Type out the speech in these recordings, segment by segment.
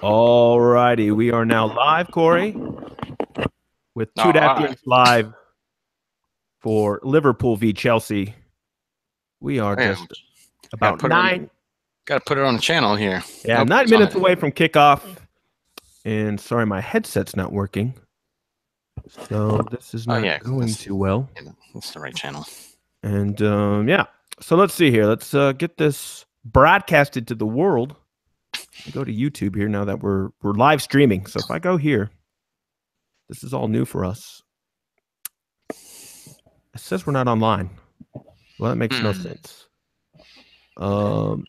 All righty, we are now live, Corey, with two All Daft right. Yanks live for Liverpool v Chelsea. We are Yeah, just gotta about put it on. Gotta put it on the channel here. yeah, Nope, nine it's on minutes it. away from kickoff. And sorry, my headset's not working, so this is Oh not yeah, going too well. that's the right channel. And yeah, so let's see here. Let's get this broadcasted to the world. Go to YouTube here now that we're live streaming. So if I go here, this is all new for us. It says we're not online. Well, that makes no sense. Oh,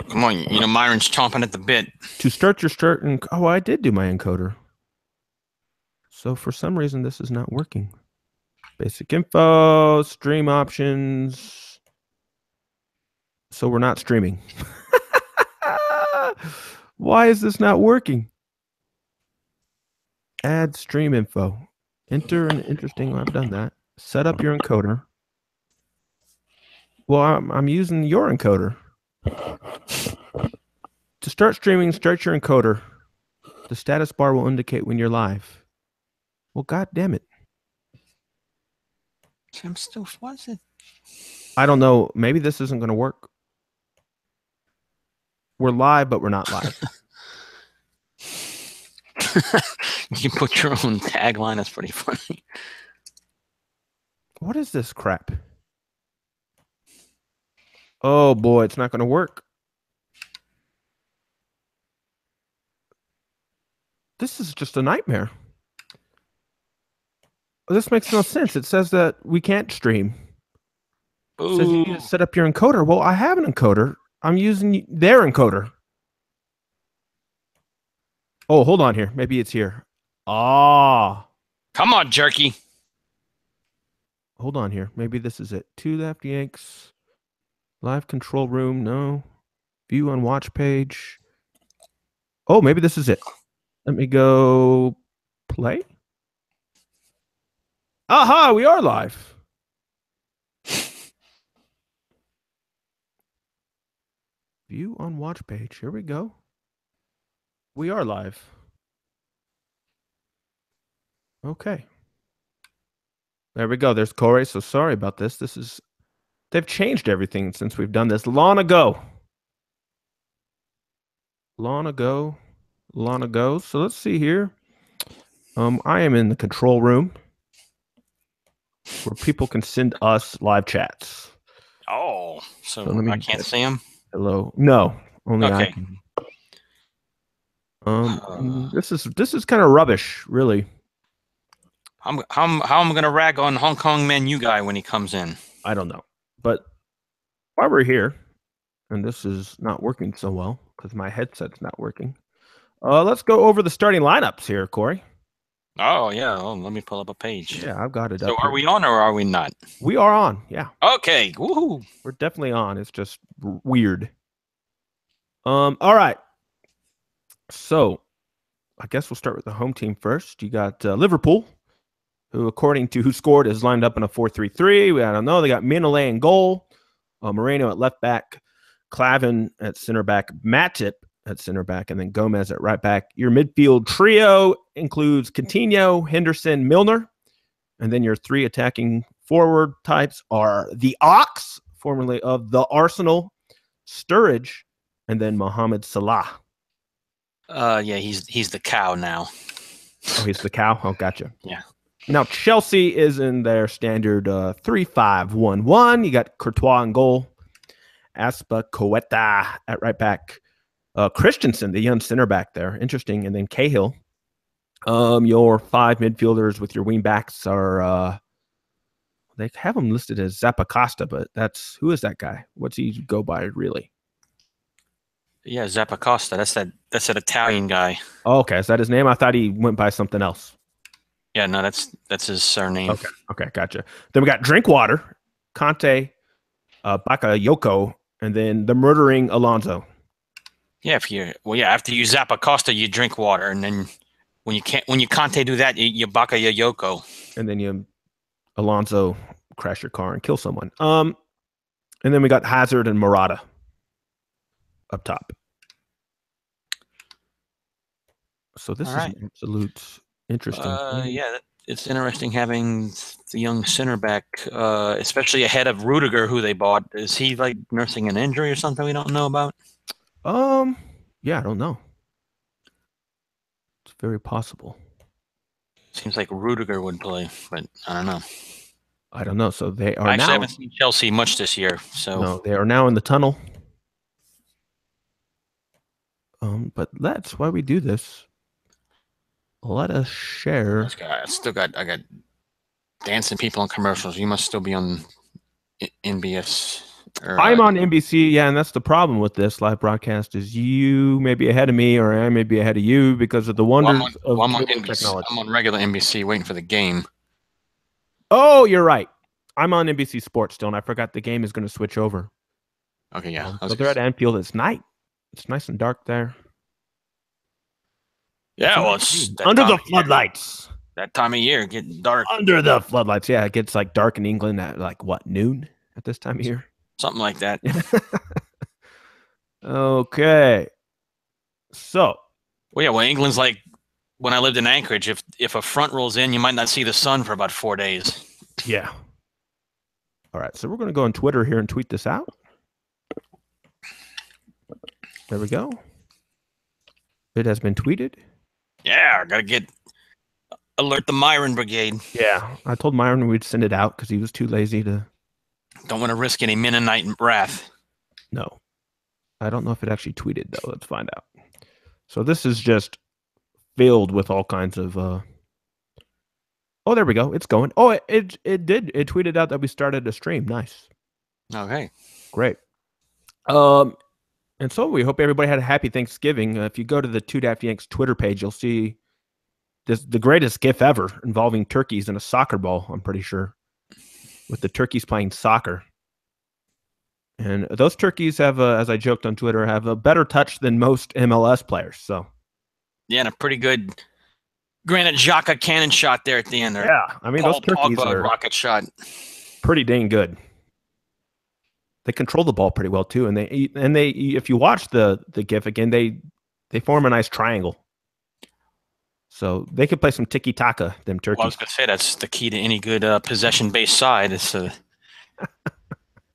come on, Myron's chomping at the bit. To start your start and I did do my encoder. So for some reason this is not working. Basic info, stream options. So we're not streaming. Why is this not working? Add stream info. Enter an interesting. I've done that. Set up your encoder. Well, I'm using your encoder. To start streaming, start your encoder. The status bar will indicate when you're live. Well, god damn it. I'm still, what is it? I don't know. Maybe this isn't going to work. We're live, but we're not live. You put your own tagline. That's pretty funny. What is this crap? Oh boy, it's not going to work. This is just a nightmare. This makes no sense. It says that we can't stream. It says you need to set up your encoder. Well, I have an encoder. I'm using their encoder. Oh, hold on here. Maybe it's here. Ah. Come on, jerky. Hold on here. Maybe this is it. Two Daft Yanks. Live control room. No. View on watch page. Oh, maybe this is it. Let me go play. Aha, we are live. View on watch page. Here we go. We are live. Okay. There we go. There's Corey. So sorry about this. They've changed everything since we've done this long ago. Long ago. So let's see here. I am in the control room where people can send us live chats. Oh, so I can't see him? Hello. No, only okay. I can. This is kind of rubbish, really. How am I gonna rag on Hong Kong menu guy when he comes in? I don't know. But while we're here, and this is not working so well because my headset's not working. Let's go over the starting lineups here, Corey. Oh yeah. Oh, let me pull up a page. Yeah, I've got it So up. are we on or are we not? We are on. Yeah. Okay. Woohoo. We're definitely on. It's just weird. All right. So I guess we'll start with the home team first. You got Liverpool, who, according to who scored, is lined up in a 4-3-3. I don't know. They got Mignolet in goal, Moreno at left back, Clavin at center back, Matip at center back, and then Gomez at right back. Your midfield trio includes Coutinho, Henderson, Milner. And then your three attacking forward types are the Ox, formerly of the Arsenal, Sturridge, and then Mohamed Salah. Yeah, he's the cow now. Oh, he's the cow? Oh, gotcha. Yeah. Now, Chelsea is in their standard 3-5-1-1. You got Courtois in goal, Azpilicueta at right back, Christensen, the young center back there. Interesting. And then Cahill. Your five midfielders with your wing backs are they have them listed as Zappacosta, but who is that guy? What's he go by really? Yeah, Zappacosta. That's an Italian guy. Oh, okay. Is that his name? I thought he went by something else. Yeah, no, that's his surname. Okay, gotcha. Then we got Drinkwater, Conte, Bakayoko, and then the murdering Alonso. Yeah, after you Zappacosta, you drink water, and then when you Conte do that, you Bakayoko. And then you Alonso crash your car and kill someone. And then we got Hazard and Morata up top. So this All is right. an absolute interesting game. Yeah, it's interesting having the young center back, especially ahead of Rudiger, who they bought. Is he like nursing an injury or something we don't know about? Yeah, I don't know. It's very possible. Seems like Rudiger would play, but I don't know. I don't know. So they are I actually now. haven't seen Chelsea much this year, so No, they are now in the tunnel. But that's why we do this. Let us share. I got dancing people on commercials. You must still be on NBS or I'm on NBC, yeah, and that's the problem with this live broadcast is you may be ahead of me or I may be ahead of you because of the wonders of I'm on cable NBC. technology. I'm on regular NBC waiting for the game. Oh, you're right. I'm on NBC Sports still, and I forgot the game is going to switch over. Okay, yeah. So they're at Anfield. It's night. It's nice and dark there. Yeah, well, it's under the floodlights. That time of year, getting dark. Under the floodlights. Yeah, it gets like dark in England at like what, noon at this time of year? Something like that. Okay. So. Well, yeah, well, England's like when I lived in Anchorage, if a front rolls in, you might not see the sun for about 4 days. Yeah. All right, so we're going to go on Twitter here and tweet this out. There we go. It has been tweeted. Yeah, I got to alert the Myron Brigade. Yeah, I told Myron we'd send it out because he was too lazy to. Don't want to risk any Mennonite wrath. No. I don't know if it actually tweeted, though. Let's find out. So this is just filled with all kinds of. Oh, there we go. It's going. Oh, it did. It tweeted out that we started a stream. Nice. Okay. Great. And so we hope everybody had a happy Thanksgiving. If you go to the Two Daft Yanks Twitter page, you'll see the greatest GIF ever involving turkeys and a soccer ball, I'm pretty sure, with the turkeys playing soccer. And those turkeys have, as I joked on Twitter, have a better touch than most MLS players. So yeah, and a pretty good Granit Xhaka cannon shot there at the end. There. Yeah, I mean those turkeys are rocket shot, pretty dang good. They control the ball pretty well too, and they if you watch the GIF again, they form a nice triangle. So they could play some tiki taka. Them turkeys. Well, I was going to say that's the key to any good possession based side. It's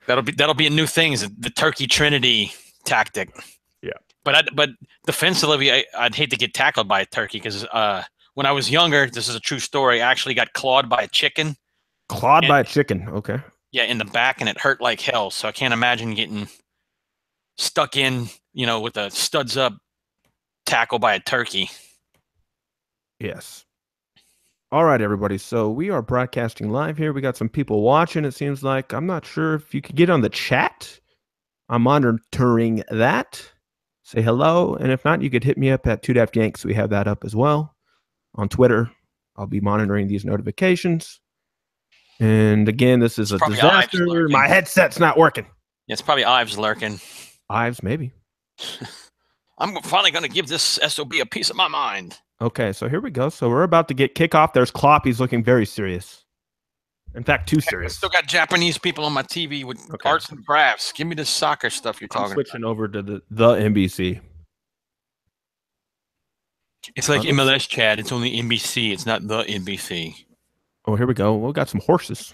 that'll be a new thing. Is the turkey trinity tactic. Yeah, but defensively, I'd hate to get tackled by a turkey because when I was younger, this is a true story. I actually got clawed by a chicken. Clawed by a chicken. Okay. Yeah, in the back, and it hurt like hell. So I can't imagine getting stuck in, with a studs up tackle by a turkey. Yes. All right, everybody. So we are broadcasting live here. We got some people watching, it seems like. I'm not sure if you could get on the chat. I'm monitoring that. Say hello. And if not, you could hit me up at 2Daft Yanks. We have that up as well on Twitter. I'll be monitoring these notifications. And again, this is a disaster. My headset's not working. Yeah, it's probably Ives lurking. Ives, maybe. I'm finally going to give this SOB a piece of my mind. Okay, so here we go. So we're about to get kickoff. There's Klopp. He's looking very serious. In fact, too serious. I still got Japanese people on my TV with arts and crafts. Give me the soccer stuff you're talking about. Switching over to the NBC. It's like MLS, Chad. It's only NBC. It's not the NBC. Oh, here we go. We got some horses.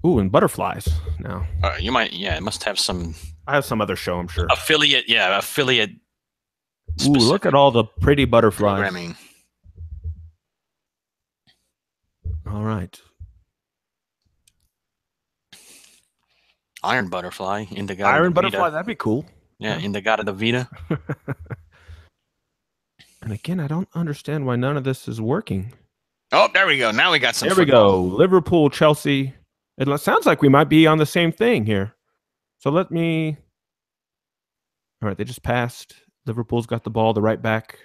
Ooh, and butterflies now. You might, it must have some. I have some other show, I'm sure. Affiliate. Ooh, look at all the pretty butterflies. Programming. All right. Iron butterfly, Indigada. Iron butterfly, that'd be cool. Yeah, Indigada de Vida. And again, I don't understand why none of this is working. Oh, there we go. Now we got some. There we go. Liverpool, Chelsea. It sounds like we might be on the same thing here. So let me. All right, they just passed. Liverpool's got the ball, the right back.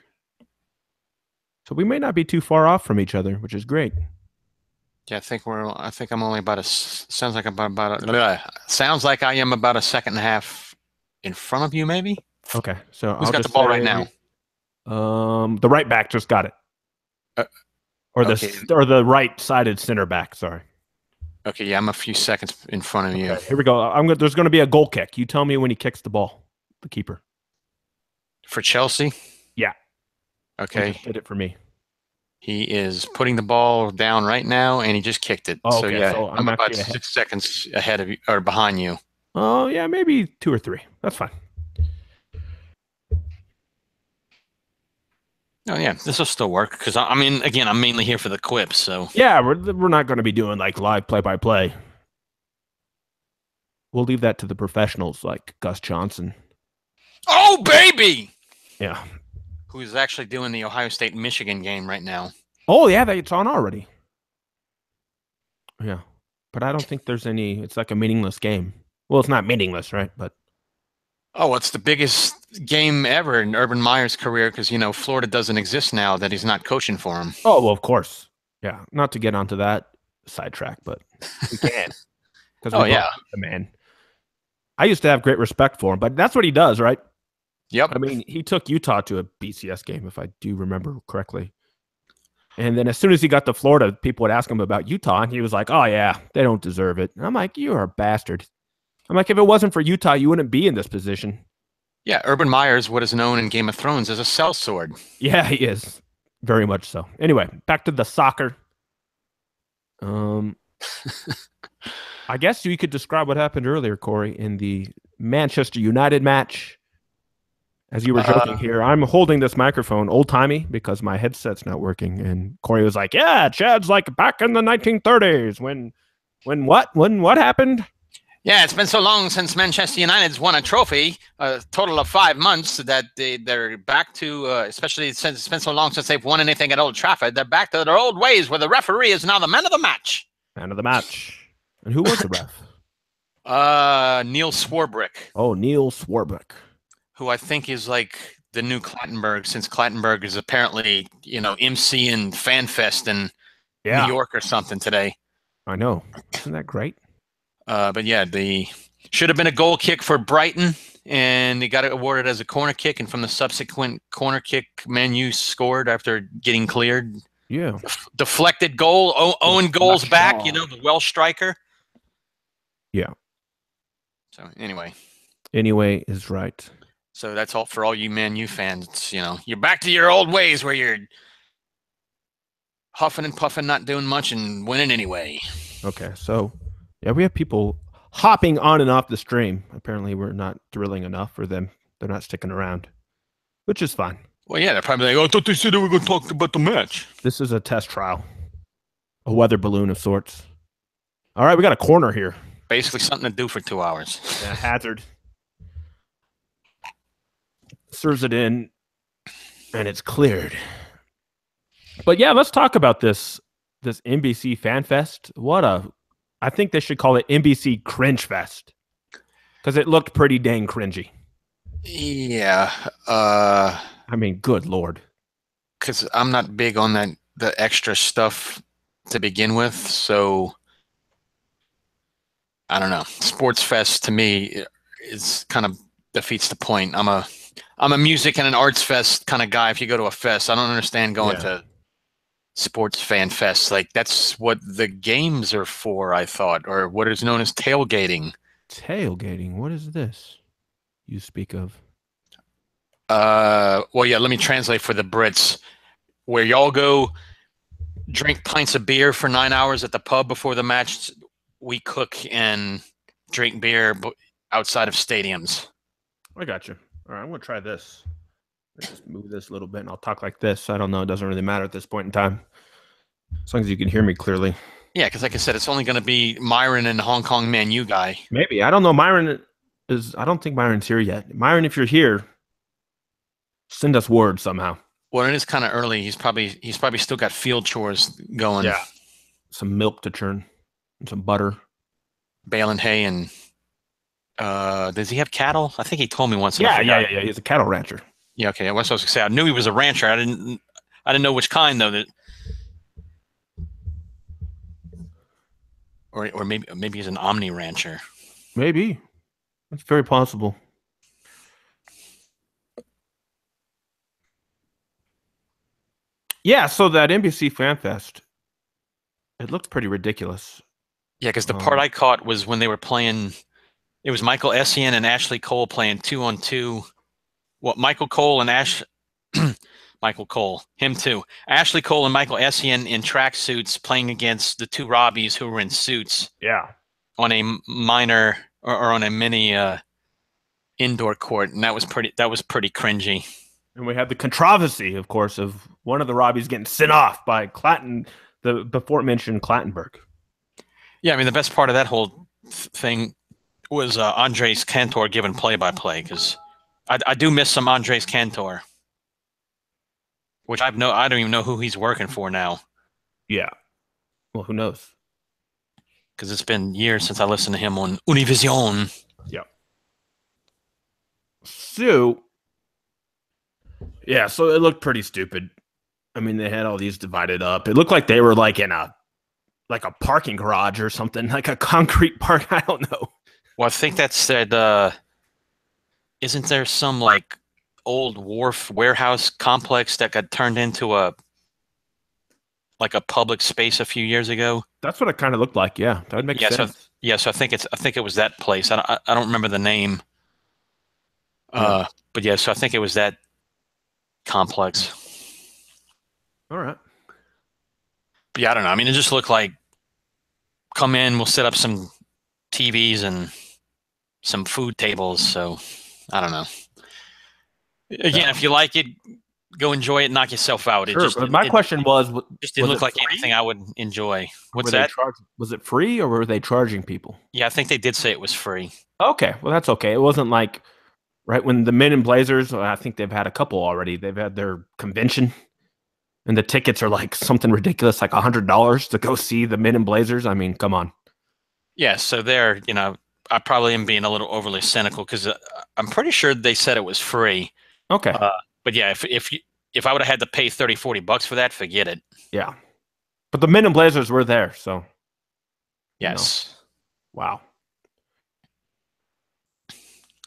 So we may not be too far off from each other, which is great. Yeah, I think I'm only about sounds like I am about a second and a half in front of you, maybe. Okay, so who's got the ball right now? The right back just got it. Or the right-sided center back. Sorry. Okay, yeah, I'm a few seconds in front of you. Here we go. There's going to be a goal kick. You tell me when he kicks the ball. The keeper for Chelsea. Yeah. He Okay. just did it for me. He is putting the ball down right now, and he just kicked it. Oh, So okay, yeah, so I'm I'm about actually ahead. 6 seconds ahead of you or behind you. Oh, yeah, maybe 2 or 3. That's fine. Oh yeah, this will still work because I mean, again, I'm mainly here for the quips. So Yeah, we're not going to be doing like live play-by-play. We'll leave that to the professionals like Gus Johnson. oh baby, Yeah. who's actually doing the Ohio State Michigan game right now? Oh, yeah, it's on already. Yeah. But I don't think there's any. It's like a meaningless game. Well, it's not meaningless, right? But Oh, it's the biggest game ever in Urban Meyer's career because Florida doesn't exist now that he's not coaching for him. oh well, of course. Yeah. Not to get onto that sidetrack, but we can because we Oh both yeah, hate the man. I used to have great respect for him, but that's what he does, right? yep, I mean, he took Utah to a BCS game, if I do remember correctly. And then as soon as he got to Florida, people would ask him about Utah, and he was like, "Oh yeah, they don't deserve it." And I'm like, "You are a bastard." I'm like, if it wasn't for Utah, you wouldn't be in this position. yeah. Urban Meyer is what is known in Game of Thrones as a sellsword. Yeah, he is. Very much so. Anyway, back to the soccer. Um, I guess you could describe what happened earlier, Corey, in the Manchester United match. As you were joking Uh, here, I'm holding this microphone old timey because my headset's not working. And Corey was like, "Yeah, Chad's like back in the 1930s when what happened?" Yeah, it's been so long since Manchester United's won a trophy, a total of 5 months, that they're back to, especially since it's been so long since they've won anything at Old Trafford, they're back to their old ways where the referee is now the man of the match. Man of the match. And who was the ref? Neil Swarbrick, Oh, Neil Swarbrick. who I think is like the new Clattenburg, since Clattenburg is apparently, MC and FanFest in New Yeah, York or something today. I know. Isn't that great? But yeah, the should have been a goal kick for Brighton, and they got it awarded as a corner kick. And from the subsequent corner kick, Man U scored after getting cleared. Yeah. Deflected goal. Owen goals back. The Welsh striker. Yeah. So anyway, Anyway is right. so that's all for all you Man U fans. You're back to your old ways where you're huffing and puffing, not doing much, and winning anyway. Okay, so yeah, we have people hopping on and off the stream. Apparently, we're not thrilling enough for them. They're not sticking around, which is fine. Well, yeah, they're probably like, "Oh, I thought they said they were going to talk about the match." This is a test trial, a weather balloon of sorts. All right, we got a corner here. Basically, something to do for 2 hours. Yeah, Hazard serves it in, and it's cleared. But yeah, let's talk about this NBC Fan Fest. I think they should call it NBC Cringe Fest because it looked pretty dang cringy. Yeah. I mean, good lord. Because I'm not big on the extra stuff to begin with, so I don't know. Sports fest to me is kind of defeats the point. I'm a music and an arts fest kind of guy. If you go to a fest, I don't understand going to sports fan fest. Like that's what the games are for, I thought, or what is known as tailgating. Tailgating. What is this you speak of? Well, yeah. Let me translate for the Brits. Where y'all go drink pints of beer for 9 hours at the pub before the match, we cook and drink beer outside of stadiums. I got you. All right, I'm going to try this. Let's just move this a little bit and I'll talk like this. I don't know. It doesn't really matter at this point in time. As long as you can hear me clearly. Yeah, because like I said, it's only going to be Myron and the Hong Kong Man U guy. Maybe. I don't know. I don't think Myron's here yet. Myron, if you're here, send us word somehow. Well, it is kind of early. He's probably still got field chores going. Yeah. Some milk to churn and some butter. Baling hay and does he have cattle? I think he told me once. Yeah. He's a cattle rancher. Yeah, okay. That's what I was gonna say. I knew he was a rancher. I didn't know which kind though. Or maybe he's an omni rancher. Maybe. That's very possible. Yeah, so that NBC Fan Fest, it looked pretty ridiculous. Yeah, because the part I caught was when they were playing. It was Michael Essien and Ashley Cole playing 2-on-2. Well, Michael Cole and Michael Cole, him too. Ashley Cole and Michael Essien in tracksuits playing against the two Robbies who were in suits Yeah. on a minor or on a mini indoor court, and that was pretty cringy. And we had the controversy, of course, of one of the Robbies getting sent off by Clatton, the before mentioned Clattenburg. Yeah, I mean the best part of that whole thing was Andres Cantor giving play-by-play, because I do miss some Andres Cantor, which I don't even know who he's working for now. Yeah. Well, who knows? Because it's been years since I listened to him on Univision. Yeah. So, yeah, so it looked pretty stupid. I mean, they had all these divided up. It looked like they were like in a parking garage or something, like a concrete park. I don't know. Well, I think that said, isn't there some like old wharf warehouse complex that got turned into a public space a few years ago? That's what it kind of looked like. Yeah, that would make sense. So I think it was that place. I don't remember the name. But yeah, so I think it was that complex. All right. But yeah, I don't know. I mean, it just looked like come in, we'll set up some TVs and some food tables. So I don't know. Again, if you like it, go enjoy it, knock yourself out. Sure, but my question was, just didn't look like anything I would enjoy. What's that? Was it free or were they charging people? Yeah, I think they did say it was free. Okay, well that's okay. It wasn't like right when the Men in Blazers. I think they've had a couple already. They've had their convention, and the tickets are like something ridiculous, like $100 to go see the Men in Blazers. I mean, come on. Yeah, so there, I probably am being a little overly cynical because I'm pretty sure they said it was free. Okay. But yeah, if I would have had to pay $30-$40 for that, forget it. Yeah. But the Men in Blazers were there, so. Yes. Wow.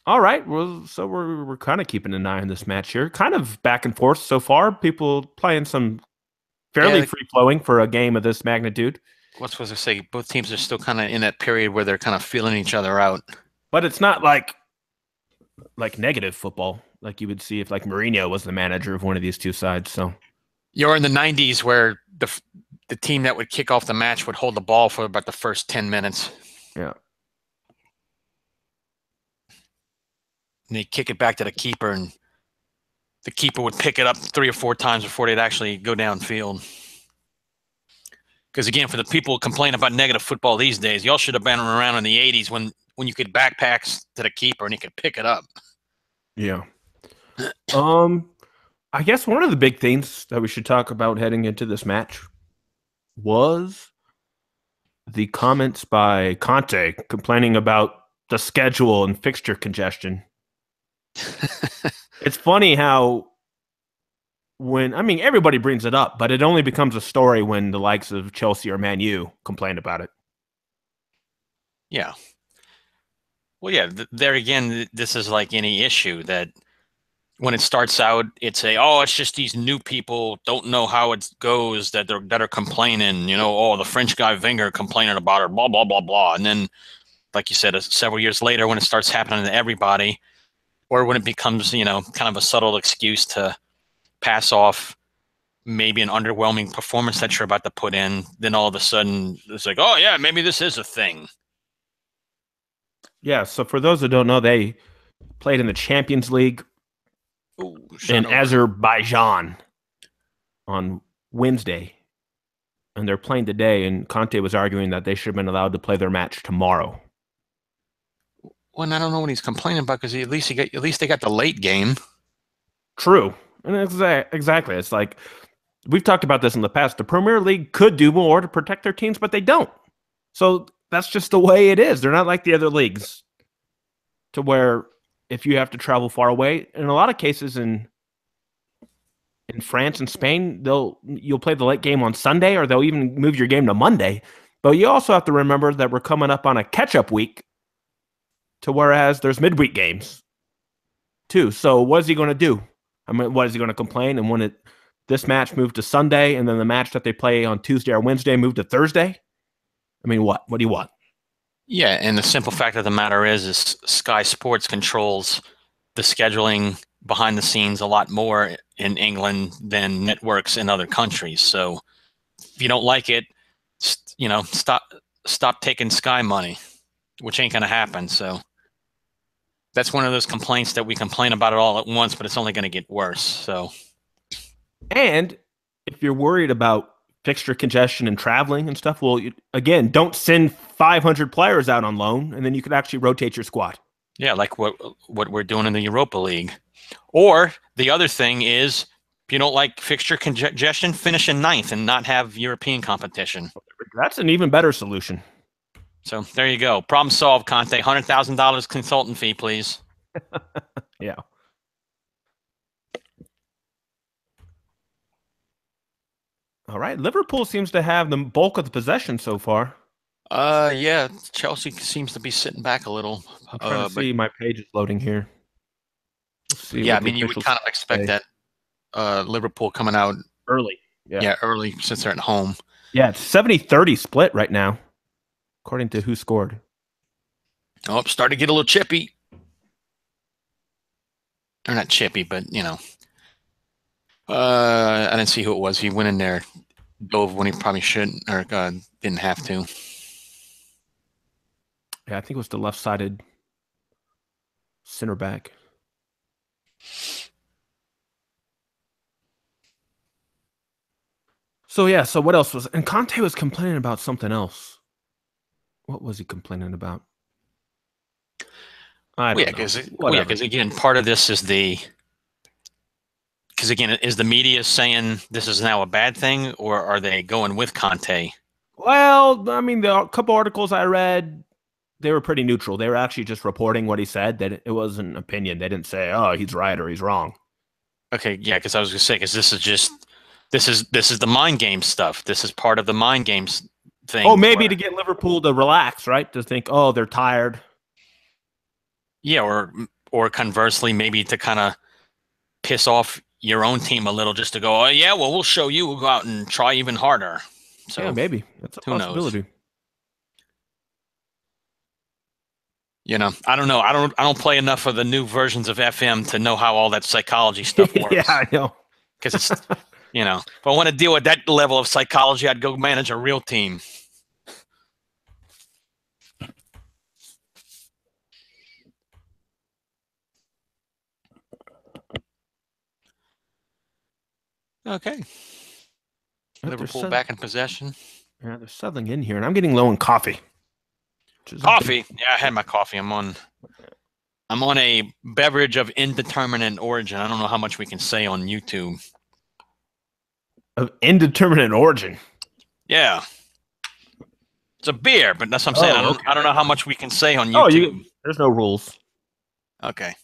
All right. Well, so we're kind of keeping an eye on this match here. Kind of back and forth so far. People playing some fairly free flowing for a game of this magnitude. What's supposed to say? Both teams are still kind of in that period where they're kind of feeling each other out. But it's not like negative football like you would see if like Mourinho was the manager of one of these two sides. So you're in the 90s where the team that would kick off the match would hold the ball for about the first 10 minutes. Yeah. And they kick it back to the keeper, and the keeper would pick it up 3 or 4 times before they'd actually go downfield. Because again, for the people complaining about negative football these days, y'all should have been around in the 80s when you could backpacks to the keeper and he could pick it up. Yeah. I guess one of the big things that we should talk about heading into this match was the comments by Conte complaining about the schedule and fixture congestion. It's funny how everybody brings it up, but it only becomes a story when the likes of Chelsea or Man U complain about it. Yeah. Well, yeah, there again, this is like any issue that when it starts out, it's it's just these new people don't know how it goes that are complaining, the French guy Wenger complaining about it, blah, blah, blah, blah. And then, like you said, several years later, when it starts happening to everybody, or when it becomes, kind of a subtle excuse to pass off maybe an underwhelming performance that you're about to put in, then all of a sudden it's like, oh yeah, maybe this is a thing. Yeah, so for those who don't know, they played in the Champions League in Azerbaijan on Wednesday, and they're playing today, and Conte was arguing that they should have been allowed to play their match tomorrow. Well, and I don't know what he's complaining about, because at least they got the late game. True. And exactly. It's like, we've talked about this in the past. The Premier League could do more to protect their teams, but they don't. So that's just the way it is. They're not like the other leagues, to where if you have to travel far away, in a lot of cases in France and Spain, you'll play the late game on Sunday, or they'll even move your game to Monday. But you also have to remember that we're coming up on a catch-up week, to whereas there's midweek games too. So what is he going to do? I mean, what is he going to complain? And when this match moved to Sunday, and then the match that they play on Tuesday or Wednesday moved to Thursday? I mean, what? What do you want? Yeah, and the simple fact of the matter is Sky Sports controls the scheduling, behind the scenes a lot more in England than networks in other countries. So if you don't like it, stop taking Sky money, which ain't going to happen. So that's one of those complaints that we complain about it all at once, but it's only going to get worse. So, and if you're worried about fixture congestion and traveling and stuff, well, again, don't send 500 players out on loan, and then you could actually rotate your squad. Yeah, like what we're doing in the Europa League. Or the other thing is, if you don't like fixture congestion, finish in 9th and not have European competition. That's an even better solution. So there you go. Problem solved, Conte. $100,000 consultant fee, please. Yeah. All right. Liverpool seems to have the bulk of the possession so far. Yeah. Chelsea seems to be sitting back a little. I'm trying to see. My page is loading here. Let's see. Yeah, I mean, you would kind of expect that Liverpool coming out early. Yeah, early since they're at home. Yeah, it's 70-30 split right now, according to who scored. Oh, starting to get a little chippy. Or not chippy, but, you know. I didn't see who it was. He went in there, dove when he probably shouldn't, or didn't have to. Yeah, I think it was the left-sided center back. So, yeah, so what else was... And Conte was complaining about something else. What was he complaining about? I don't know. Because again, part of this is because again, is the media saying this is now a bad thing, or are they going with Conte? Well, I mean, the couple articles I read, they were pretty neutral. They were actually just reporting what he said. That it was an opinion. They didn't say, "Oh, he's right" or "he's wrong." Okay, yeah, because I was gonna say, because this is the mind game stuff. This is part of the mind games thing. Oh, maybe to get Liverpool to relax, right? To think, oh, they're tired. Yeah, or conversely, maybe to kind of piss off your own team a little, just to go, oh yeah, well, we'll show you. We'll go out and try even harder. So yeah, maybe that's a possibility. Knows? You know, I don't know. I don't play enough of the new versions of FM to know how all that psychology stuff works. Yeah, I know. Because it's, you know, if I want to deal with that level of psychology, I'd go manage a real team. Okay. Liverpool back in possession. Yeah, they're settling in here, and I'm getting low on coffee. Coffee? Yeah, I had my coffee. I'm on a beverage of indeterminate origin. I don't know how much we can say on YouTube. Of indeterminate origin? Yeah. It's a beer, but that's what I'm saying. I don't know how much we can say on Oh, YouTube. there's no rules. Okay.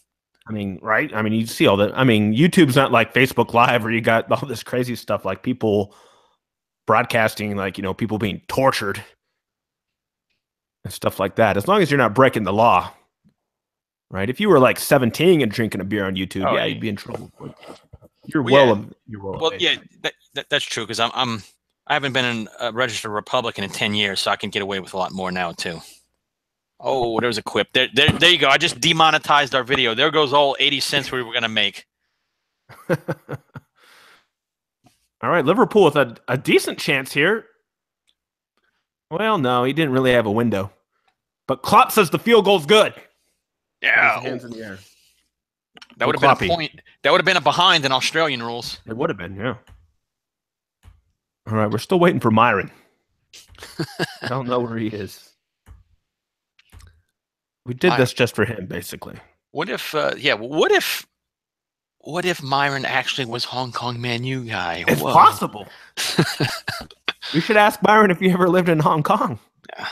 I mean, right? I mean, you see all that. I mean, YouTube's not like Facebook Live where you got all this crazy stuff like people broadcasting, like, you know, people being tortured and stuff like that. As long as you're not breaking the law, right? If you were like 17 and drinking a beer on YouTube, yeah, you'd be in trouble. You're well. Yeah, that's true, because I haven't been a registered Republican in 10 years, so I can get away with a lot more now too. Oh, there's a quip. There you go. I just demonetized our video. There goes all 80 cents we were going to make. All right, Liverpool with a decent chance here. Well, no, he didn't really have a window. But Klopp says the field goal's good. Yeah. Hands in the air. That would have been a point. That would have been a behind in Australian rules. It would have been, yeah. All right, we're still waiting for Myron. I don't know where he is. We did this just for him, basically. What if, what if Myron actually was Hong Kong Man U guy? It's possible. We should ask Myron if he ever lived in Hong Kong. Yeah.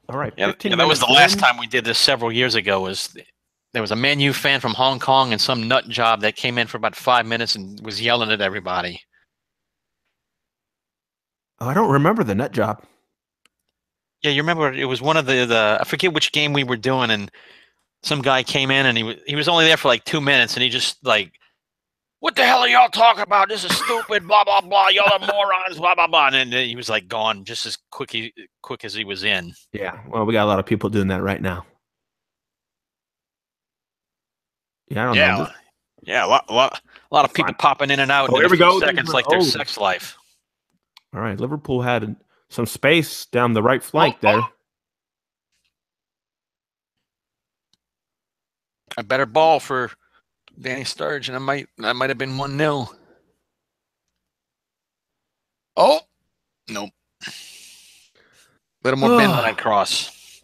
All right. Yeah, that was the last time we did this several years ago. There was a Man U fan from Hong Kong and some nut job that came in for about 5 minutes and was yelling at everybody. Oh, I don't remember the nut job. Yeah, you remember it was one of the I forget which game we were doing, and some guy came in and he was only there for like 2 minutes, and he just like what the hell are y'all talking about? This is stupid, blah, blah, blah. Y'all are morons, blah, blah, blah. And then he was like gone just as quick as he was in. Yeah, well, we got a lot of people doing that right now. Yeah, I don't know. Yeah, a lot of people popping in and out, and in here a we few go. seconds, like their sex life. All right, Liverpool had some space down the right flank there. A better ball for Danny Sturridge, and that might have been 1-0. Oh, nope. A little more bend on that cross.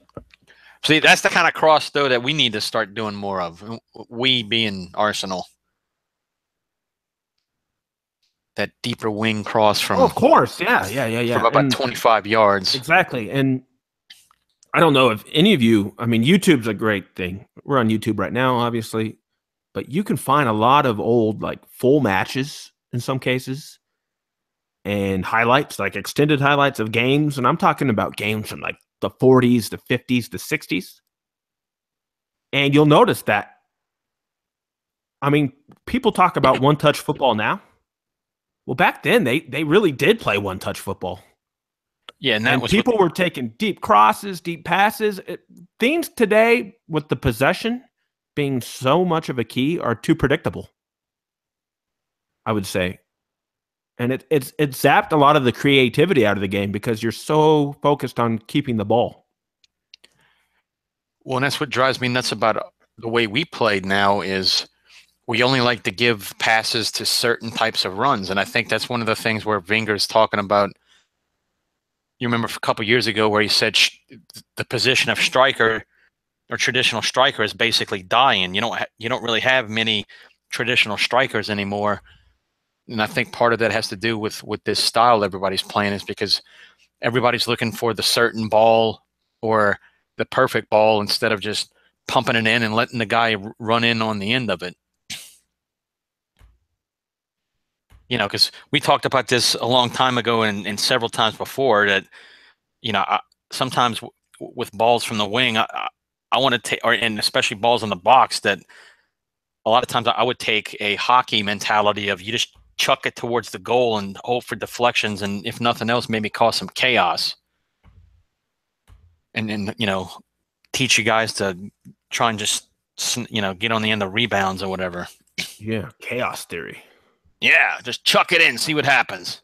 See, that's the kind of cross, though, that we need to start doing more of. We being Arsenal. That deeper wing cross from... Oh, of course. Yeah. From about 25 yards. Exactly. And I don't know if any of you, I mean, YouTube's a great thing. We're on YouTube right now, obviously. But you can find a lot of old, like, full matches in some cases. And highlights, like extended highlights of games. And I'm talking about games from, like, the 40s, the 50s, the 60s. And you'll notice that, I mean, people talk about one-touch football now. Well, back then, they really did play one-touch football. Yeah, and people were taking deep crosses, deep passes. Things today, with the possession being so much of a key, are too predictable, I would say. And it zapped a lot of the creativity out of the game because you're so focused on keeping the ball. Well, and that's what drives me nuts about the way we played now is we only like to give passes to certain types of runs. And I think that's one of the things where Wenger's talking about. You remember a couple of years ago where he said the position of striker or traditional striker is basically dying. You don't really have many traditional strikers anymore. And I think part of that has to do with this style everybody's playing is because everybody's looking for the certain ball or the perfect ball instead of just pumping it in and letting the guy run in on the end of it. Because we talked about this a long time ago and several times before that, sometimes with balls from the wing, I want to take, and especially balls in the box, that a lot of times I would take a hockey mentality of you just chuck it towards the goal and hope for deflections, and if nothing else, maybe cause some chaos. And teach you guys to try and just, get on the end of rebounds or whatever. Yeah, chaos theory. Yeah, just chuck it in, see what happens.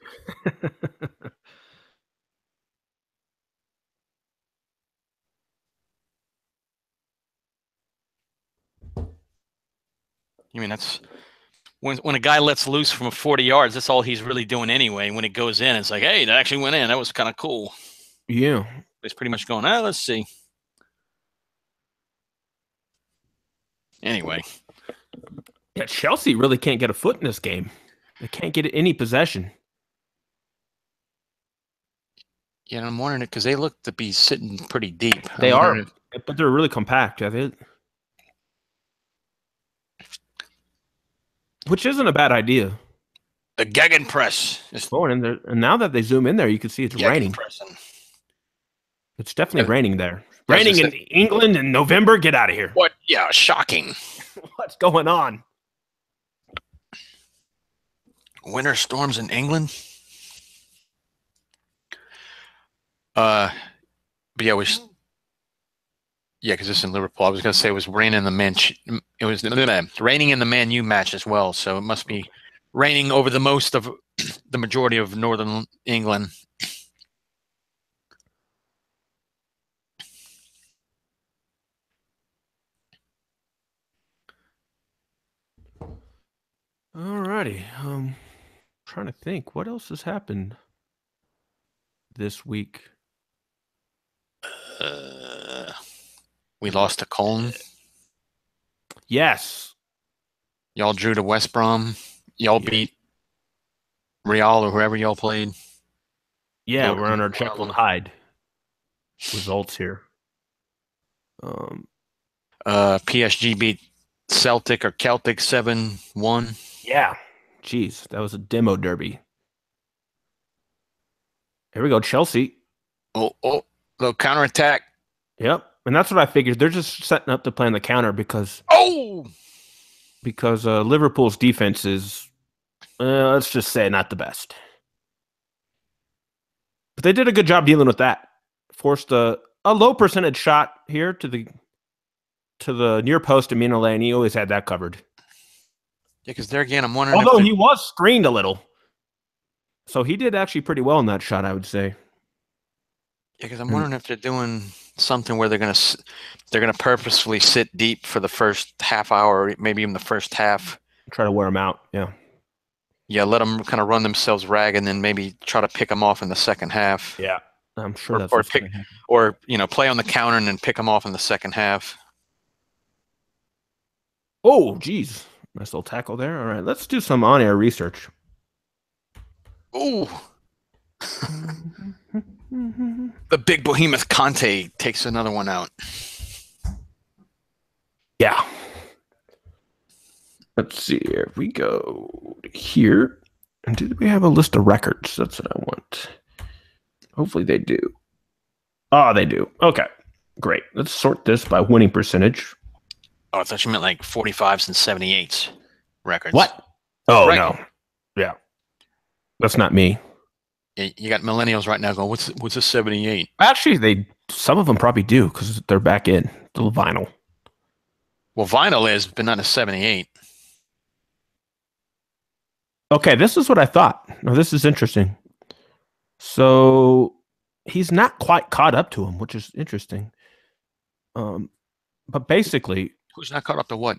I mean, that's when a guy lets loose from 40 yards, that's all he's really doing anyway. When it goes in, it's like, hey, that actually went in. That was kind of cool. Yeah. It's pretty much going, let's see. Anyway. Yeah, Chelsea really can't get a foot in this game. They can't get any possession. Yeah, I'm wondering it because they look to be sitting pretty deep. They are, but they're really compact, I think. Which isn't a bad idea. The Gegenpress is going in there, and now that they zoom in there, you can see it's raining. It's definitely raining there. Raining in England in November. Get out of here. What? Yeah, shocking. What's going on? Winter storms in England. But yeah, because it's in Liverpool. I was gonna say it was raining in the raining in the Man U match as well. So it must be raining over the majority of northern England. Alrighty. Trying to think what else has happened this week. We lost to Cologne. Yes. Y'all drew to West Brom. Y'all beat Real or whoever y'all played. Yeah, we're on our Jekyll and Hyde results here. PSG beat Celtic 7-1. Yeah. Jeez, that was a demo derby. Here we go, Chelsea. Oh, little counterattack. Yep. And that's what I figured. They're just setting up to play on the counter because because Liverpool's defense is, let's just say, not the best. But they did a good job dealing with that. Forced a low percentage shot here to the near post of Mignolet, and he always had that covered. Yeah, because there again, I'm wondering Although if he was screened a little. So he did actually pretty well in that shot, I would say. yeah, because I'm wondering if they're doing something where they're gonna purposefully sit deep for the first half hour, maybe even the first half. Try to wear him out. Yeah. Yeah, let them kind of run themselves ragged, and then maybe try to pick them off in the second half. Yeah. I'm sure that's what's going to happen. Or play on the counter and then pick them off in the second half. Oh, geez. Nice little tackle there. All right, let's do some on-air research. Ooh. The big behemoth Conte takes another one out. Yeah. Let's see. Here we go here. And did we have a list of records? That's what I want. Hopefully they do. Oh, they do. Okay. Great. Let's sort this by winning percentage. Oh, I thought you meant like 45s and 78s records. What? Oh, no. Yeah. That's not me. You got millennials right now going, what's a 78? Actually, some of them probably do because they're back in the vinyl. Well, vinyl is, but not a 78. Okay, this is what I thought. Now, this is interesting. So he's not quite caught up to him, which is interesting. But basically, who's not caught up to what?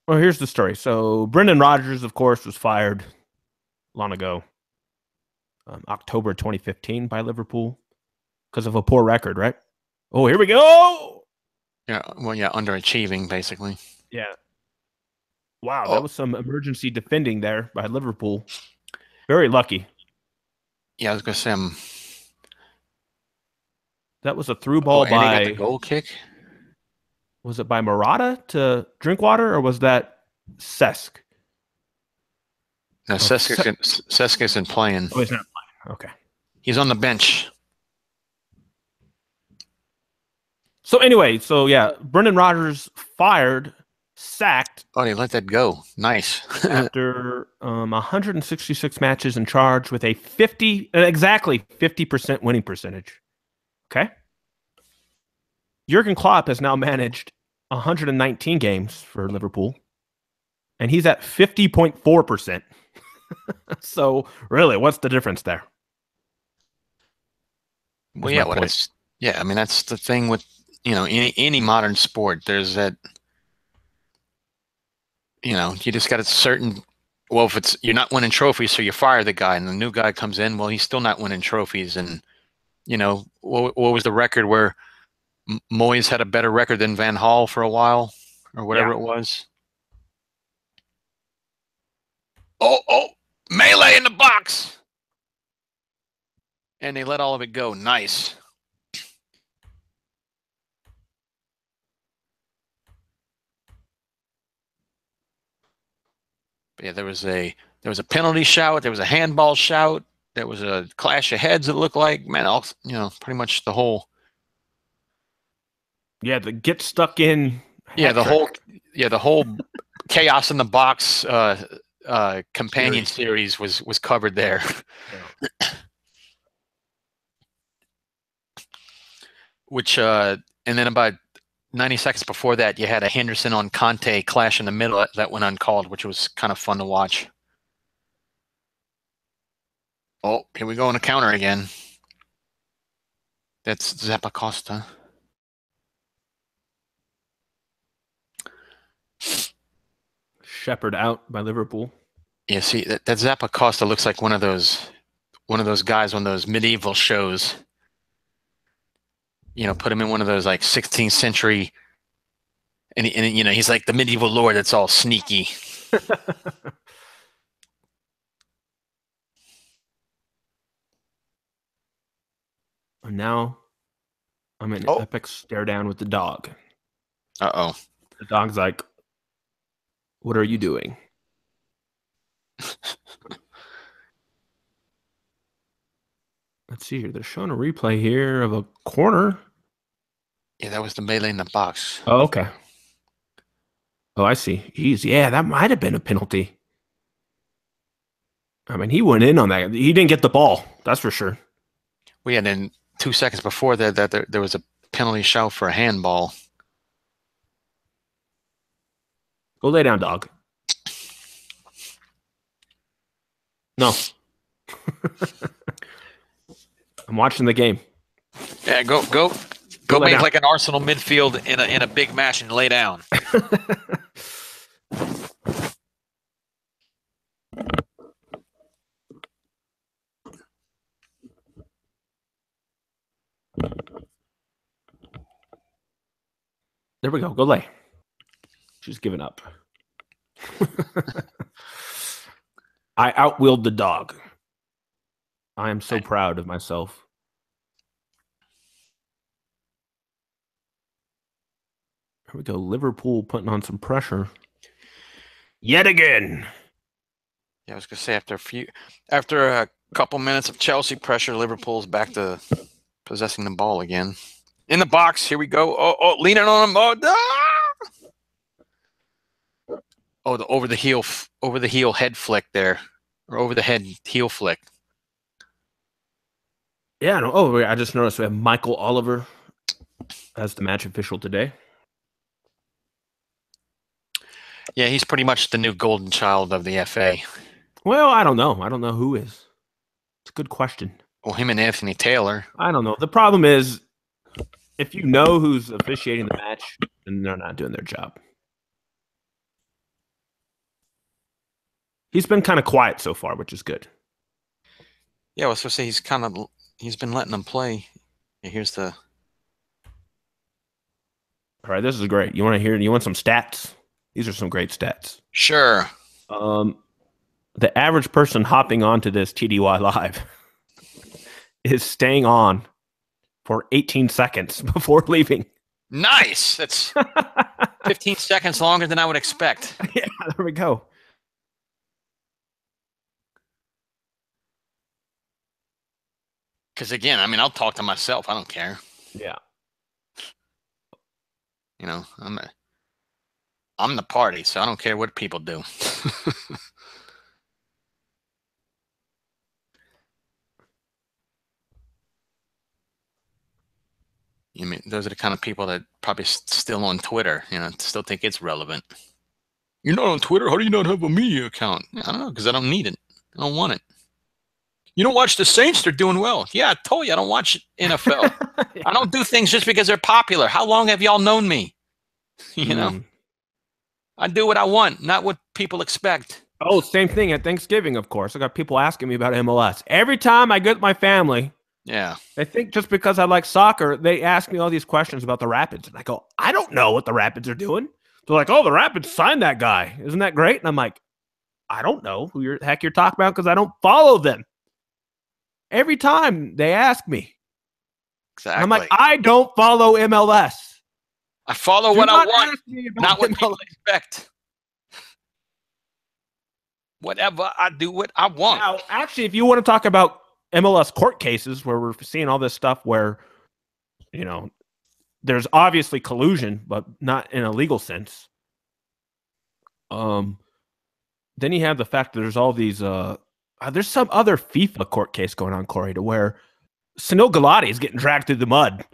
Well, here's the story. So Brendan Rodgers, of course, was fired long ago, October 2015 by Liverpool because of a poor record, right? Oh, here we go. Yeah, well, yeah, underachieving, basically. Yeah. Wow, that was some emergency defending there by Liverpool. Very lucky. Yeah, I was going to say, that was a through ball by... And he got the goal kick? Was it by Murata to Drinkwater, or was that Cesc? No, Cesc isn't playing. Oh, he's not playing. Okay. He's on the bench. So anyway, yeah, Brendan Rodgers fired, sacked. Oh, he let that go. Nice. After 166 matches in charge with a exactly 50% winning percentage. Okay. Jurgen Klopp has now managed 119 games for Liverpool, and he's at 50.4%. So really, what's the difference there? Well, yeah, I mean, that's the thing with, any modern sport. There's that, you just got a certain, well, if you're not winning trophies, so you fire the guy, and the new guy comes in, well, he's still not winning trophies. And, what was the record where Moyes had a better record than Van Gaal for a while, or whatever it was? Oh, melee in the box! And they let all of it go. Nice. But yeah, there was a penalty shout, there was a handball shout, there was a clash of heads, it looked like. Man, pretty much the whole... Yeah, the get stuck in... Yeah, the whole chaos in the box companion series was covered there. Yeah. Which and then about 90 seconds before that, you had a Henderson on Conte clash in the middle that went uncalled, which was kind of fun to watch. Oh, here we go on a counter again. That's Zappacosta. Shepherd out by Liverpool. Yeah, see, that Zappacosta looks like one of those guys on those medieval shows. Put him in one of those like 16th century, and he's like the medieval lord that's all sneaky. And now I'm in an epic stare down with the dog. Uh-oh. The dog's like, what are you doing? Let's see here. They're showing a replay here of a corner. Yeah, that was the melee in the box. Oh, okay. Oh, I see. Jeez, yeah, that might have been a penalty. I mean, he went in on that. He didn't get the ball. That's for sure. We had in 2 seconds before that there was a penalty shout for a handball. Go lay down, dog. No. I'm watching the game. Yeah, go lay make down. like an Arsenal midfield in a big match and lay down. There we go. Go lay. She's giving up. I outwilled the dog. I am so proud of myself. Here we go. Liverpool putting on some pressure. Yet again. Yeah, I was gonna say after a couple minutes of Chelsea pressure, Liverpool's back to possessing the ball again. In the box, here we go. Oh, leaning on him. Oh, the over the heel head flick there, or over the head heel flick. Yeah. No, oh, I just noticed we have Michael Oliver as the match official today. Yeah, he's pretty much the new golden child of the FA. Well, I don't know. I don't know who is. It's a good question. Well, him and Anthony Taylor. I don't know. The problem is, if you know who's officiating the match, then they're not doing their job. He's been kind of quiet so far, which is good. Yeah, I was gonna say he's been letting them play. Yeah, here's the. All right, this is great. You want some stats? These are some great stats. Sure. The average person hopping onto this TDY Live is staying on for 18 seconds before leaving. Nice. That's 15 seconds longer than I would expect. Yeah, there we go. Because again, I mean, I'll talk to myself. I don't care. Yeah. You know, I'm the party, so I don't care what people do. You mean those are the kind of people that probably still on Twitter, you know, still think it's relevant. You're not on Twitter? How do you not have a media account? I don't know, because I don't need it. I don't want it. You don't watch the Saints? They're doing well. Yeah, I told you I don't watch NFL. Yeah. I don't do things just because they're popular. How long have y'all known me? You know? I do what I want, not what people expect. Oh, same thing at Thanksgiving, of course. I got people asking me about MLS. Every time I get my family, yeah, they think just because I like soccer, they ask me all these questions about the Rapids. And I go, I don't know what the Rapids are doing. They're like, oh, the Rapids signed that guy. Isn't that great? And I'm like, I don't know who the heck you're talking about because I don't follow them. Every time they ask me. Exactly. I'm like, I don't follow MLS. I follow what I want, not what people expect. Whatever, I do what I want. Now, actually, if you want to talk about MLS court cases where we're seeing all this stuff where, you know, there's obviously collusion, but not in a legal sense. Then you have the fact that there's all these, there's some other FIFA court case going on, Corey, to where Sunil Gulati is getting dragged through the mud.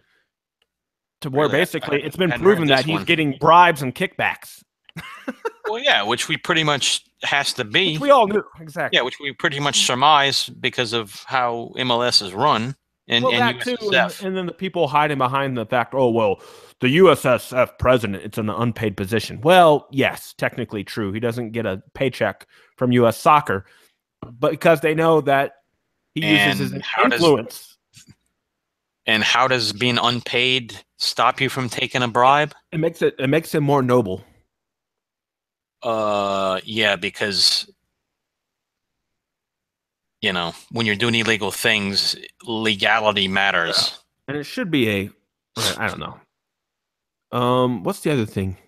To where basically it's been proven that he's getting bribes and kickbacks. Well, yeah, which we pretty much has to be. Which we all knew, exactly. Yeah, which we pretty much surmise because of how MLS is run. And that too, and then the people hiding behind the fact, oh, well, the USSF president, it's an unpaid position. Well, yes, technically true. He doesn't get a paycheck from U.S. soccer, but because they know that he uses his influence. And how does being unpaid stop you from taking a bribe? It makes him more noble. Yeah, because you know, when you're doing illegal things, legality matters. Yeah. And it should be I don't know. What's the other thing?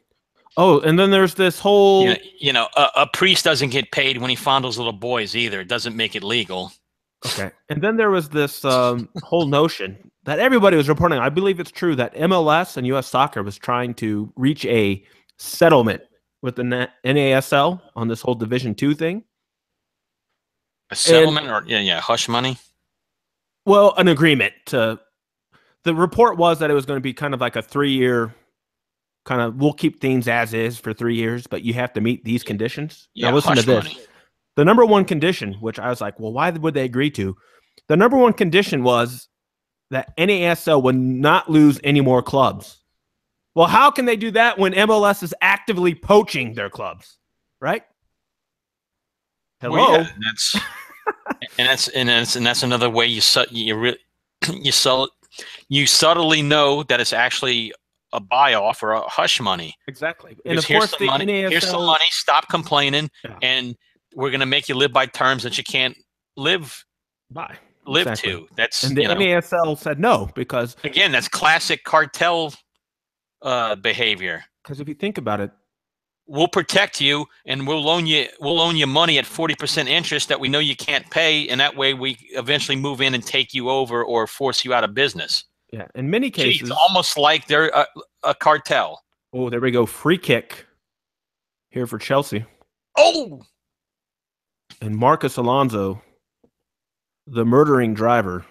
Oh, and then there's this whole you know, a priest doesn't get paid when he fondles little boys either. It doesn't make it legal. Okay. And then there was this whole notion that everybody was reporting. I believe it's true that MLS and U.S. Soccer was trying to reach a settlement with the NASL on this whole Division Two thing. A And settlement or yeah, hush money? well, an agreement to the report was that it was going to be kind of like a 3-year kind of we'll keep things as is for 3 years, but you have to meet these conditions. Now Yeah, listen to hush this. money. The number one condition, which I was like, well, why would they agree to? The number one condition was that NASL would not lose any more clubs. Well, how can they do that when MLS is actively poaching their clubs? Right? Well, Hello. yeah, that's another way you subtly know that it's actually a buy off or a hush money. Exactly. Because And of course, the money, NASL. here's some money. Stop complaining, Yeah. and we're going to make you live by terms that you can't live Exactly. to. That's and the NASL said no because again, that's classic cartel behavior. Because if you think about it, we'll protect you and we'll loan you money at 40% interest that we know you can't pay, and that way we eventually move in and take you over or force you out of business. Yeah, in many cases, it's almost like they're a cartel. Oh, there we go. Free kick here for Chelsea. Oh! And Marcus Alonso, the murdering driver,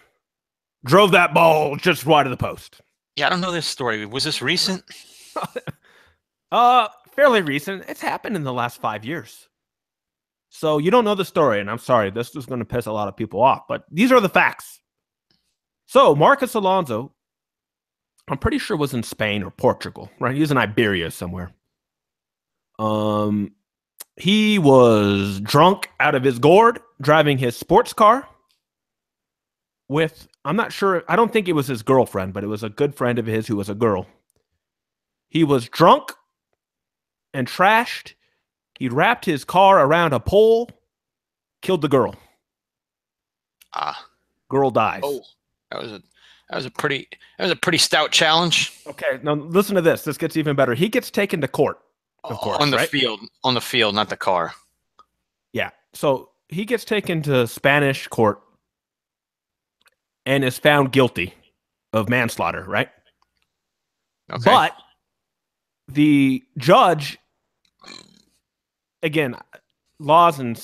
drove that ball just wide of the post. Yeah, I don't know this story. Was this recent? Fairly recent. It's happened in the last 5 years. So you don't know the story, and I'm sorry, this is going to piss a lot of people off, but these are the facts. So Marcus Alonso, I'm pretty sure was in Spain or Portugal, right? He was in Iberia somewhere. He was drunk out of his gourd, driving his sports car with, I'm not sure, I don't think it was his girlfriend, but it was a good friend of his who was a girl. He was drunk and trashed. He wrapped his car around a pole, killed the girl. Girl dies. Oh, that was a pretty stout challenge. Okay, now listen to this. This gets even better. He gets taken to court, of course, on the right? field, not the car. Yeah. So he gets taken to Spanish court and is found guilty of manslaughter, right? Okay. But the judge, again, laws in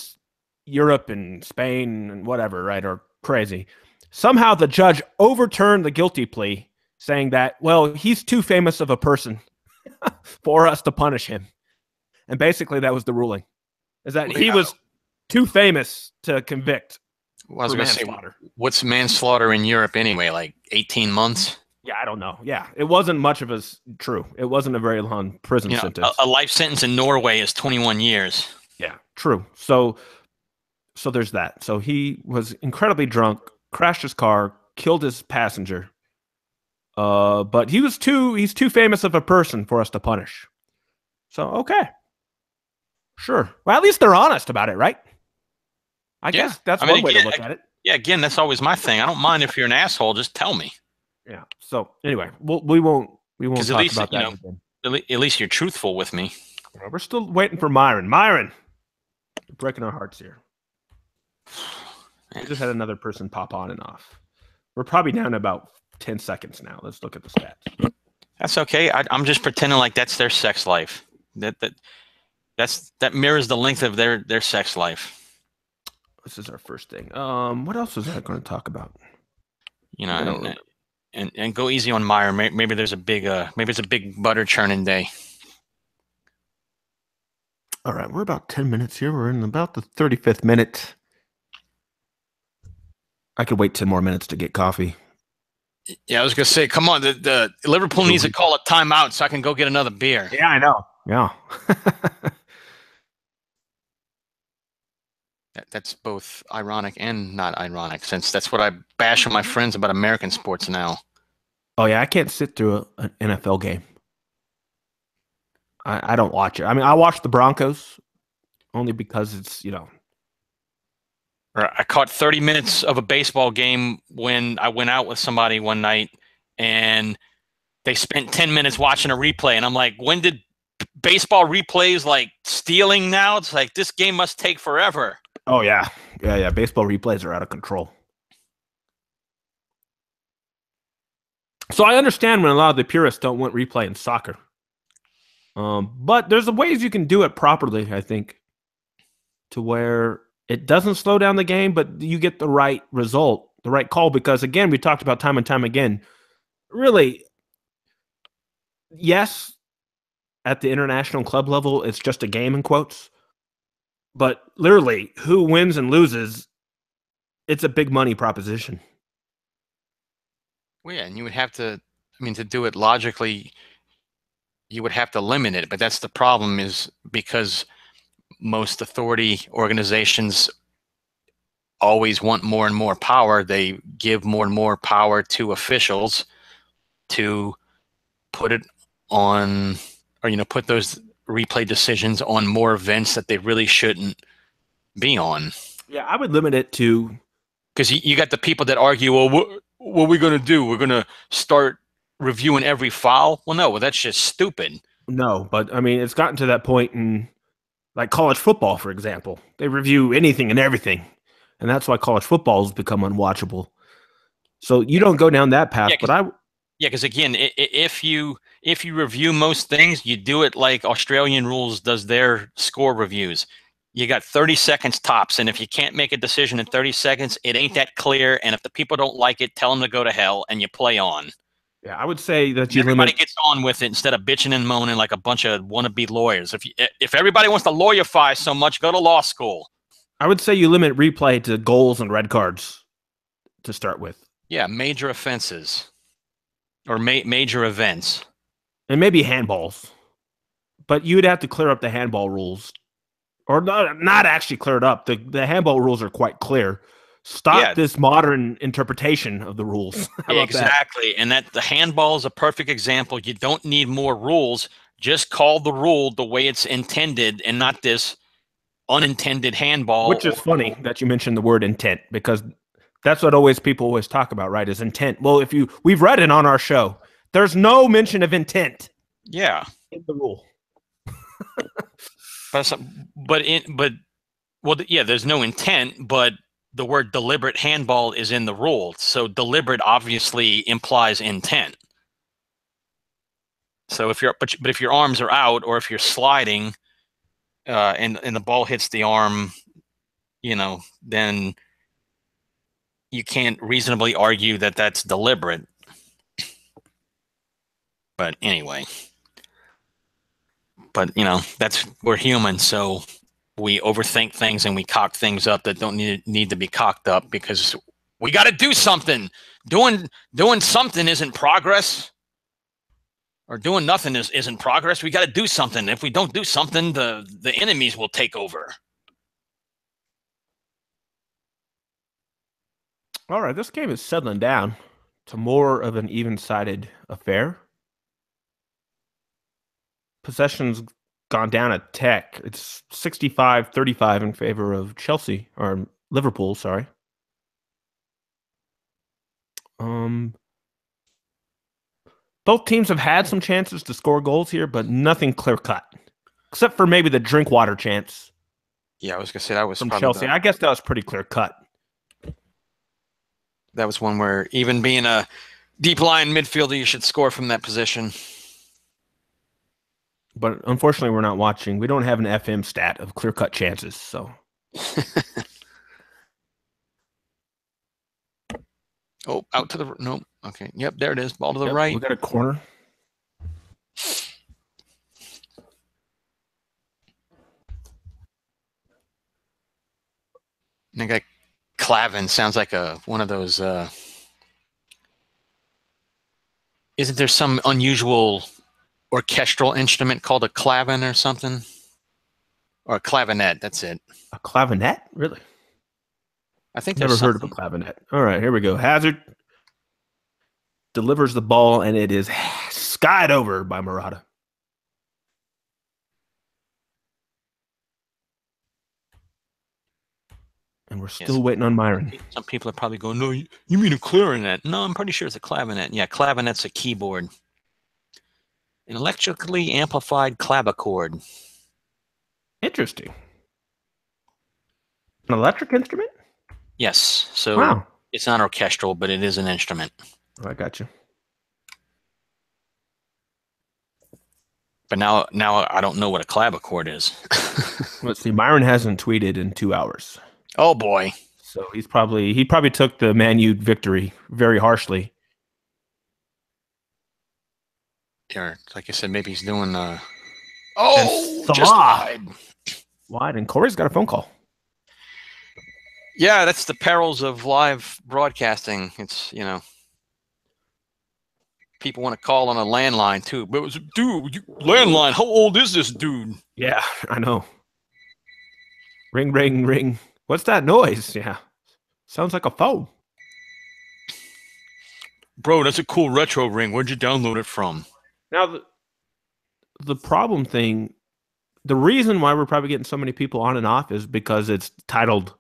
Europe and Spain and whatever, right, are crazy. Somehow the judge overturned the guilty plea, saying that, well, he's too famous of a person for us to punish him. And basically that was the ruling, is that he was too famous to convict. Well, I was going to say, what's manslaughter in Europe anyway? Like 18 months? Yeah, I don't know. Yeah, it wasn't much of It wasn't a very long prison sentence. A life sentence in Norway is 21 years. Yeah, true. So there's that. So he was incredibly drunk, crashed his car, killed his passenger. But he's too famous of a person for us to punish. So, okay. Sure. Well, at least they're honest about it, right? I guess that's one way to look at it. Yeah, again, that's always my thing. I don't mind if you're an asshole, just tell me. Yeah. So, anyway, we won't talk about that again. At least you're truthful with me. We're still waiting for Myron. Myron, you're breaking our hearts here. We just had another person pop on and off. We're probably down to about 10 seconds now. Let's look at the stats. That's okay. I'm just pretending like that's their sex life. That mirrors the length of their sex life. This is our first thing. What else was I going to talk about? And go easy on Meyer. Maybe there's a big it's a big butter churning day. All right, we're about 10 minutes here. We're in about the 35th minute. I could wait 10 more minutes to get coffee. Yeah, I was going to say, come on, the Liverpool needs to call a timeout so I can go get another beer. Yeah, I know. Yeah. That's both ironic and not ironic, since that's what I bash on my friends about American sports now. Oh, yeah, I can't sit through an NFL game. I don't watch it. I mean, I watch the Broncos only because it's, I caught 30 minutes of a baseball game when I went out with somebody one night, and they spent 10 minutes watching a replay. And I'm like, when did baseball replays like stealing now? It's like, this game must take forever. Oh, yeah. Yeah. Baseball replays are out of control. So I understand when a lot of the purists don't want replay in soccer. But there's ways you can do it properly, I think, to where it doesn't slow down the game, but you get the right result, the right call. Because again, we talked about time and time again. Really, yes, at the international club level, it's just a game in quotes. But literally, who wins and loses, it's a big money proposition. Well, yeah, and you would have to, I mean, to do it logically, you would have to limit it. But that's the problem, is because most authority organizations always want more and more power. They give more and more power to officials to put it on, or, put those replay decisions on more events that they really shouldn't be on. Yeah, I would limit it to, because you got the people that argue, well, what are we going to do? We're going to start reviewing every foul? Well, that's just stupid. no, but I mean, it's gotten to that point in like college football, for example. They review anything and everything. And that's why college football has become unwatchable. So you don't go down that path, but because again, if you review most things, you do it like Australian rules does their score reviews. You got 30 seconds tops, and if you can't make a decision in 30 seconds, it ain't that clear. And if the people don't like it, tell them to go to hell, and you play on. Yeah, I would say that everybody gets on with it instead of bitching and moaning like a bunch of wannabe lawyers. If everybody wants to lawyerify so much, go to law school. I would say you limit replay to goals and red cards to start with. Yeah, major offenses or major events. And maybe handballs. But you would have to clear up the handball rules. Or not actually clear it up. The handball rules are quite clear. Stop this modern interpretation of the rules. Exactly. And that the handball is a perfect example. You don't need more rules. Just call the rule the way it's intended and not this unintended handball. Which is funny that you mentioned the word intent, because that's what people always talk about, right? Is intent. Well, we've read it on our show. There's no mention of intent. Yeah. In the rule. There's no intent, but the word deliberate handball is in the rule. So deliberate obviously implies intent. So if your arms are out, or if you're sliding, and the ball hits the arm, then you can't reasonably argue that that's deliberate. But anyway, we're human, so we overthink things and we cock things up that don't need to be cocked up, because we got to do something. Doing something isn't progress, or doing nothing isn't progress. We got to do something. If we don't do something, the enemies will take over. All right, this game is settling down to more of an even-sided affair. Possession's gone down a tech. It's 65-35 in favor of Chelsea, or Liverpool, sorry. Both teams have had some chances to score goals here, but nothing clear-cut, except for maybe the Drinkwater chance. Yeah, I was going to say that was from Chelsea. I guess that was pretty clear-cut. That was one where, even being a deep line midfielder, you should score from that position. But unfortunately, we're not watching. We don't have an FM stat of clear-cut chances, so. Oh, out to the no. Okay, yep, there it is. Ball to the right. We got a corner. And I got Clavin. Sounds like one of those. Isn't there some unusual orchestral instrument called a clavin or something? Or a clavinet, that's it. A clavinet? Really? I think never heard of a clavinet. All right, here we go. Hazard delivers the ball, and it is skied over by Murata. And we're still waiting on Myron. Some people are probably going, no, you mean a clarinet? No, I'm pretty sure it's a clavinet. Yeah, clavinet's a keyboard. An electrically amplified clavichord. Interesting. An electric instrument? Yes. So It's not orchestral, but it is an instrument. Oh, I got you. But now I don't know what a clavichord is. Let's see. Myron hasn't tweeted in 2 hours, Oh boy. so he probably took the Man U victory very harshly. Or, like I said, maybe he's doing. And Oh, just Salah wide. wide, and Corey's got a phone call. Yeah, that's the perils of live broadcasting. It's people want to call on a landline too. But it was, dude, landline. How old is this dude? Yeah, I know. Ring, ring, ring. What's that noise? Yeah, sounds like a phone. Bro, that's a cool retro ring. Where'd you download it from? Now, the problem thing, the reason why we're probably getting so many people on and off is because it's titled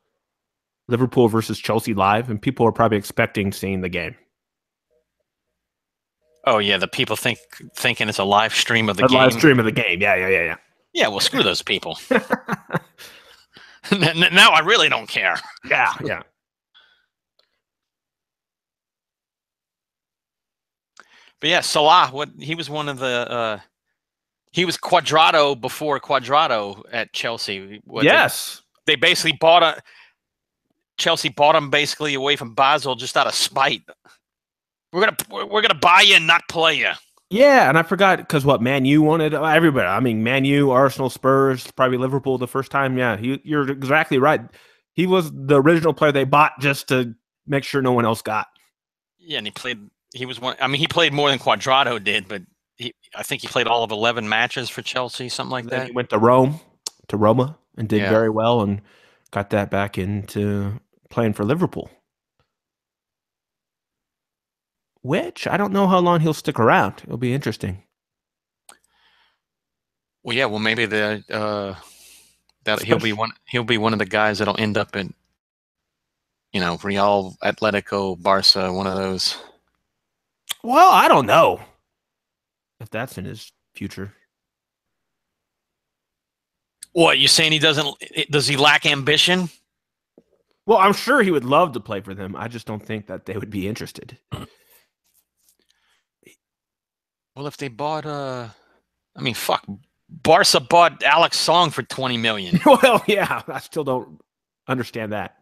Liverpool versus Chelsea live, and people are probably expecting seeing the game. Oh yeah, the people thinking it's a live stream of the A game. live stream of the game. Yeah. Yeah, well, screw those people. Now I really don't care. Yeah. But yeah, Salah, he was one of the he was Quadrado before Quadrado at Chelsea. Yes. They basically Chelsea bought him basically away from Basel just out of spite. We're gonna buy you and not play you. Yeah, and I forgot because what Man U wanted everybody. I mean, Man U, Arsenal, Spurs, probably Liverpool the first time. Yeah, you're exactly right. He was the original player they bought just to make sure no one else got. Yeah, and he played. He was one. I mean, he played more than Quadrado did, but I think he played all of 11 matches for Chelsea, something like Then that. he went to Roma, and did very well, and got that back into playing for Liverpool. Which I don't know how long he'll stick around. It'll be interesting. Well, yeah. Well, maybe that he'll be one of the guys that'll end up in, Real, Atletico, Barca, one of those. Well, I don't know if that's in his future. What, you saying does he lack ambition? Well, I'm sure he would love to play for them. I just don't think that they would be interested. Well, if they bought fuck, Barca bought Alex Song for 20 million. Well, yeah, I still don't understand that.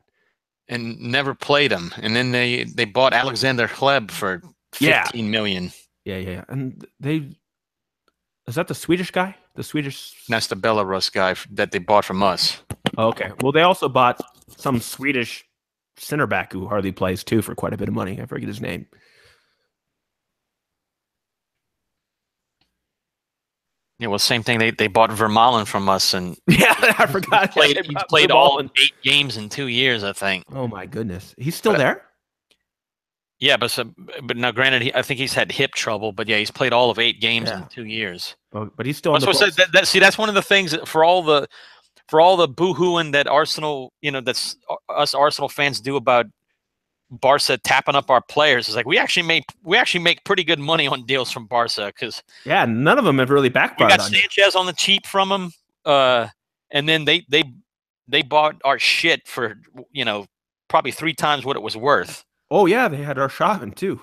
And never played him. And then they bought Alexander Hleb for 15 million. Yeah. And is that the Swedish guy? The Swedish? That's the Belarus guy that they bought from us. Okay. Well, they also bought some Swedish center back who hardly plays too for quite a bit of money. I forget his name. Yeah, well, same thing. They bought Vermaelen from us, and yeah, I forgot. He's played all 8 games in 2 years, I think. Oh my goodness, he's still there. Yeah, but now, granted, I think he's had hip trouble, but yeah, he's played all of 8 games in 2 years. But he's still. See, that's one of the things that for all the boohooing that Arsenal, that's us Arsenal fans do about Barca tapping up our players. Is like we actually make pretty good money on deals from Barca because none of them have really backfired. We got Sanchez on the cheap from them, and then they bought our shit for probably 3 times what it was worth. Oh yeah, they had our Schaven too.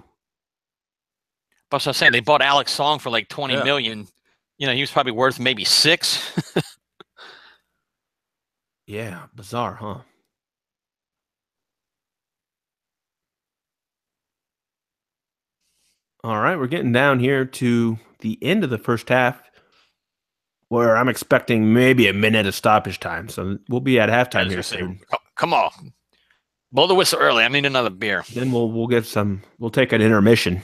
But I'm saying they bought Alex Song for like 20 million. He was probably worth maybe 6. Yeah, bizarre, huh? All right, we're getting down here to the end of the first half, where I'm expecting maybe a minute of stoppage time. So we'll be at halftime here soon. Come on, blow the whistle early. I need another beer. Then we'll get some. We'll take an intermission.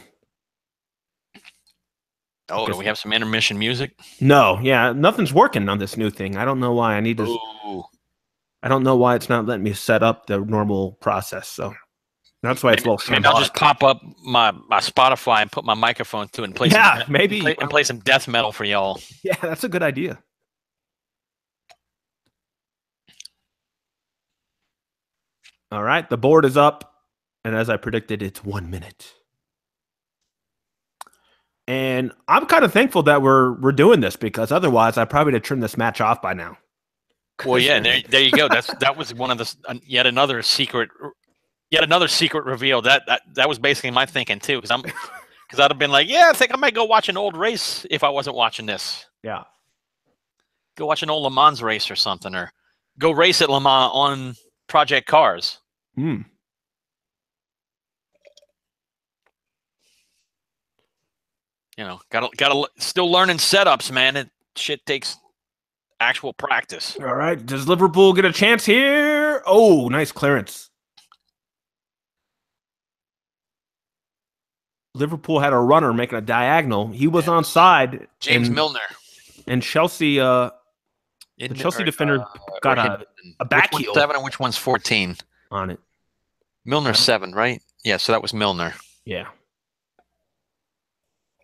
Oh, do we have some intermission music? No, yeah, nothing's working on this new thing. I don't know why. I need to. Ooh. I don't know why it's not letting me set up the normal process. So. That's why it's a little shambolic. Maybe I'll just pop up my Spotify and put my microphone to it and play play some death metal for y'all. Yeah, that's a good idea. All right, the board is up, and as I predicted, it's 1 minute. And I'm kind of thankful that we're doing this because otherwise I probably would have turned this match off by now. Well, yeah, there you go. That was one of the yet another secret reveal. That was basically my thinking too, because Because I'd have been like, yeah, I think I might go watch an old race if I wasn't watching this. Yeah. Go watch an old Le Mans race or something, or go race at Le Mans on Project Cars. Hmm. You know, gotta still learning setups, man. It shit takes actual practice. All right. Does Liverpool get a chance here? Oh, nice clearance. Liverpool had a runner making a diagonal. He was onside. James Milner. And Chelsea, the Chelsea defender got a back which heel. One's 7 and which one's 14? On it. Milner's 7, right? Yeah, so that was Milner. Yeah.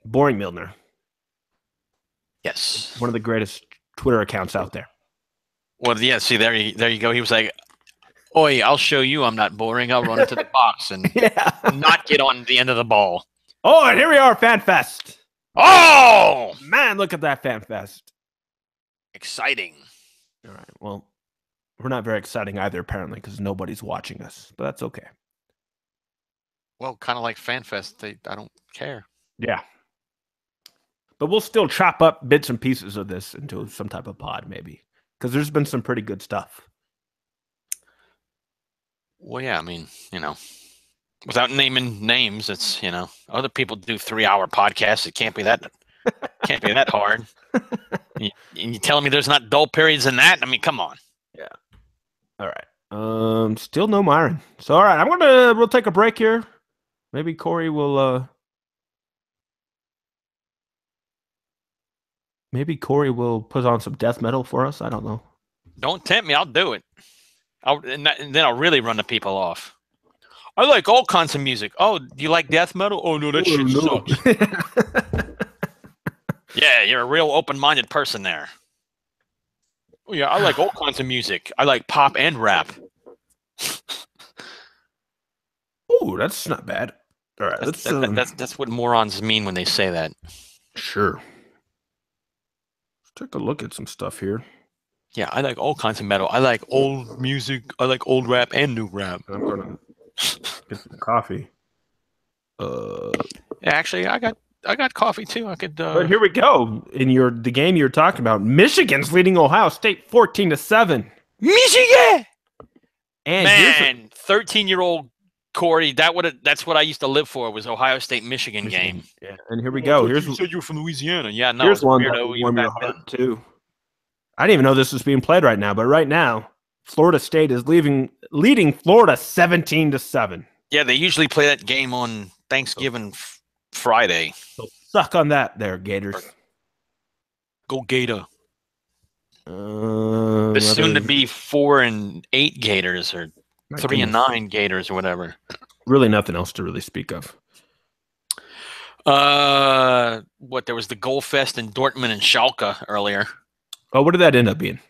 Boring Milner. Yes. One of the greatest Twitter accounts out there. Well, yeah, see, there you go. He was like, oi, I'll show you I'm not boring. I'll run into the box and not get on the end of the ball. Oh, and here we are, Fan Fest. Oh! Man, look at that Fan Fest. Exciting. All right, well, we're not very exciting either, apparently, because nobody's watching us, but that's okay. Well, kind of like FanFest, I don't care. Yeah. But we'll still chop up bits and pieces of this into some type of pod, maybe, because there's been some pretty good stuff. Well, yeah, I mean, without naming names, it's, other people do 3-hour podcasts. It can't be that hard. You telling me there's not dull periods in that? I mean, come on. Yeah. All right. Still no Myron. So, all right, we'll take a break here. Maybe Corey will put on some death metal for us. I don't know. Don't tempt me. I'll do it. And then I'll really run the people off. I like all kinds of music. Oh, do you like death metal? Oh, no, that shit sucks. Yeah, you're a real open-minded person there. Oh, yeah, I like all kinds of music. I like pop and rap. Oh, that's not bad. All right, that's what morons mean when they say that. Sure. Let's take a look at some stuff here. Yeah, I like all kinds of metal. I like old music. I like old rap and new rap. I'm gonna get some coffee. Yeah, actually, I got coffee too. I could. But here we go. In the game you're talking about, Michigan's leading Ohio State 14-7. Michigan. And man, 13-year-old Corey. That's what I used to live for. Was Ohio State Michigan game. Yeah, and here we go. You said you were from Louisiana. Yeah, no. Here's one that will warm your heart too. I didn't even know this was being played right now, but right now, Florida State is leading Florida 17-7. Yeah, they usually play that game on Thanksgiving Friday. So suck on that there, Gators. Go Gator. The soon-to-be 4-8 Gators or 3-9 Gators or whatever. Really nothing else to really speak of. There was the Goal Fest in Dortmund and Schalke earlier. Oh, what did that end up being?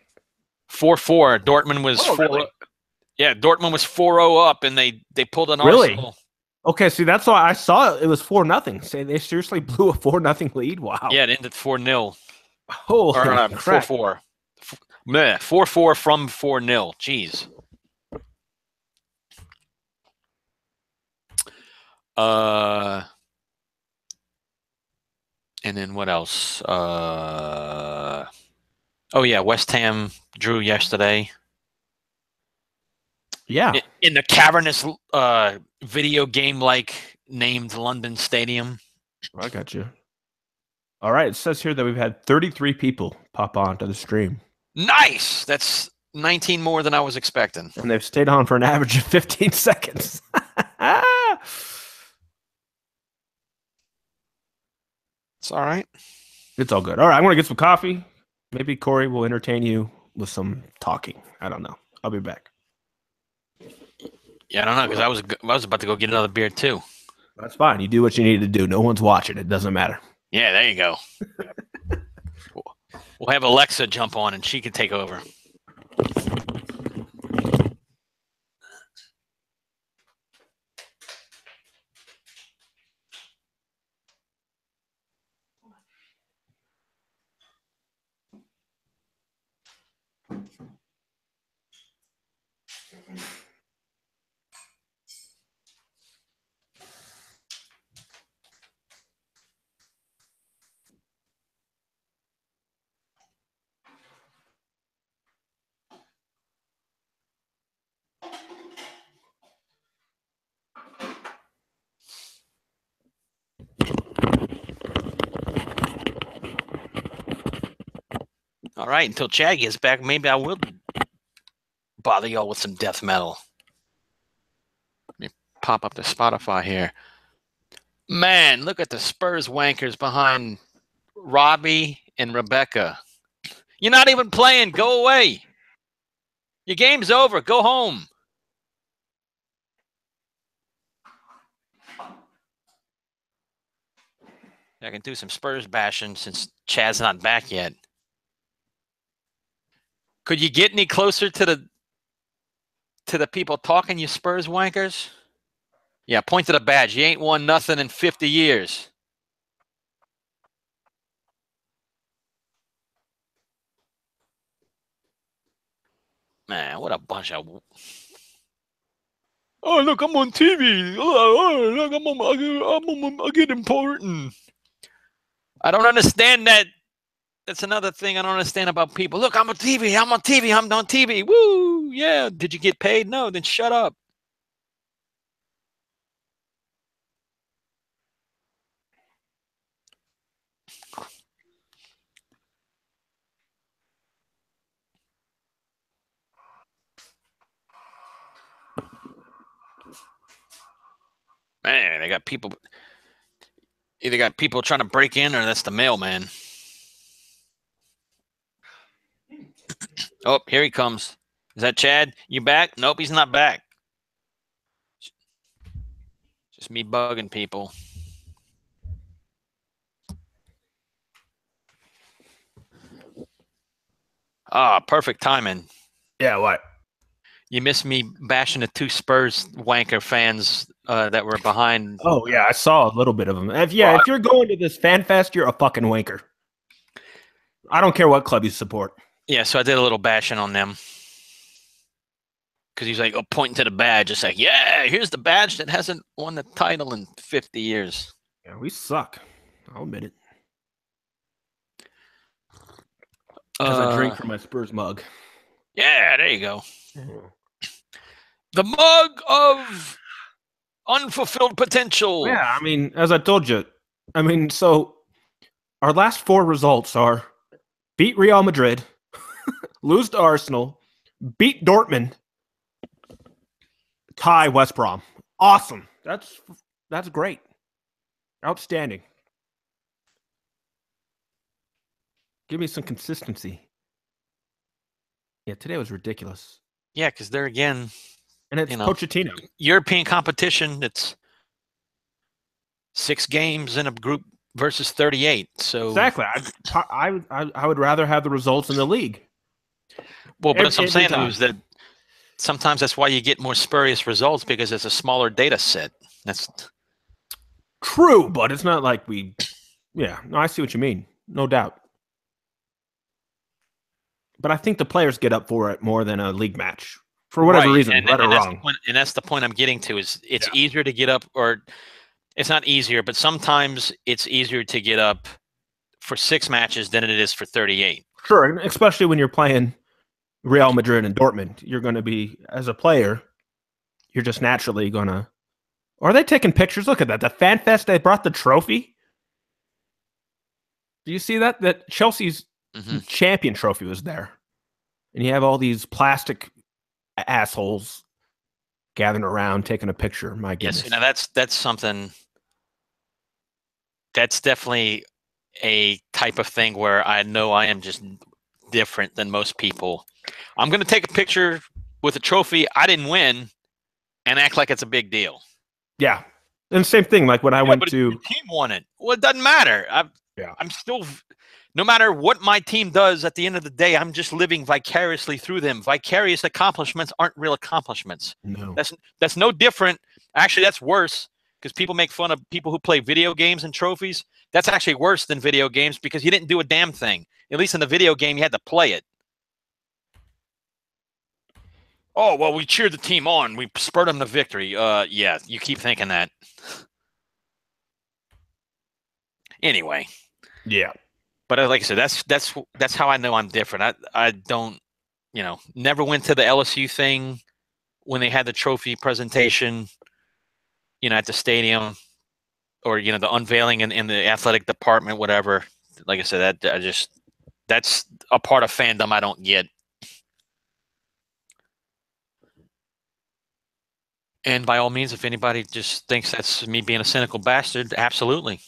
4-4. Dortmund was 4. Really? Yeah, Dortmund was 4-0 up, and they pulled an Really? Arsenal. Okay, see, that's why I saw it was 4-0. Say they seriously blew a 4-0 lead. Wow. Yeah, it ended 4-0. Oh, 4-4. 4-4 from 4-0. Jeez. And then what else? Oh yeah, West Ham drew yesterday. Yeah. In the cavernous video game-like named London Stadium. I got you. All right, it says here that we've had 33 people pop onto the stream. Nice! That's 19 more than I was expecting. And they've stayed on for an average of 15 seconds. It's all right. It's all good. All right, I'm going to get some coffee. Maybe Corey will entertain you with some talking. I don't know. I'll be back. Yeah, I don't know, because I was about to go get another beer too. That's fine. You do what you need to do. No one's watching. It doesn't matter. Yeah, there you go. We'll have Alexa jump on and she can take over. All right, until Chad gets back, maybe I will bother y'all with some death metal. Let me pop up the Spotify here. Man, look at the Spurs wankers behind Robbie and Rebecca. You're not even playing. Go away. Your game's over. Go home. I can do some Spurs bashing since Chad's not back yet. Could you get any closer to the people talking, you Spurs wankers? Yeah, point to the badge. You ain't won nothing in 50 years. Man, what a bunch of... Oh, look, I'm on TV. Oh, look, I get important. I don't understand that. That's another thing I don't understand about people. Look, I'm on TV. I'm on TV. I'm on TV. Woo! Yeah. Did you get paid? No. Then shut up. Man, they got people. Either got people trying to break in, or that's the mailman. Oh, here he comes. Is that Chad? You back? Nope, he's not back. Just me bugging people. Ah, perfect timing. Yeah, what? You missed me bashing the two Spurs wanker fans that were behind. Oh, yeah, I saw a little bit of them. If you're going to this fan fest, you're a fucking wanker. I don't care what club you support. Yeah, so I did a little bashing on them. Because he's like, pointing to the badge. It's like, yeah, here's the badge that hasn't won the title in 50 years. Yeah, we suck. I'll admit it. As I drink from my Spurs mug. Yeah, there you go. The mug of unfulfilled potential. Yeah, I mean, as I told you, so our last 4 results are beat Real Madrid, lose to Arsenal, beat Dortmund, tie West Brom. Awesome. That's great. Outstanding. Give me some consistency. Yeah, today was ridiculous. Yeah, because they're again, and it's Pochettino. European competition. It's 6 games in a group versus 38. So exactly, I would rather have the results in the league. Well, but what I'm saying though is that sometimes that's why you get more spurious results, because it's a smaller data set. That's true, but it's not like we. Yeah, no, I see what you mean. No doubt. But I think the players get up for it more than a league match for whatever reason, right or wrong. And that's the point I'm getting to. Is it's easier to get up, or it's not easier, but sometimes it's easier to get up for 6 matches than it is for 38. Sure, especially when you're playing Real Madrid and Dortmund. You're going to be, as a player, you're just naturally going to. Are they taking pictures? Look at that. The Fan Fest, they brought the trophy. Do you see that? That Chelsea's champion trophy was there. And you have all these plastic assholes gathering around taking a picture. My goodness. Yes, now that's something. That's definitely a type of thing where I know I am just different than most people. I'm going to take a picture with a trophy I didn't win and act like it's a big deal. Yeah. And same thing, like when I went to... The team won it. Well, it doesn't matter. I'm still... No matter what my team does, at the end of the day, I'm just living vicariously through them. Vicarious accomplishments aren't real accomplishments. No. That's no different. Actually, that's worse, because people make fun of people who play video games and trophies. That's actually worse than video games, because you didn't do a damn thing. At least in the video game, you had to play it. Oh, well, we cheered the team on. We spurred them to victory. Yeah, you keep thinking that. Anyway. Yeah. But like I said, that's how I know I'm different. I don't, never went to the LSU thing when they had the trophy presentation, at the stadium, or the unveiling in the athletic department, whatever. Like I said, That's a part of fandom I don't get. And by all means, if anybody just thinks that's me being a cynical bastard, absolutely.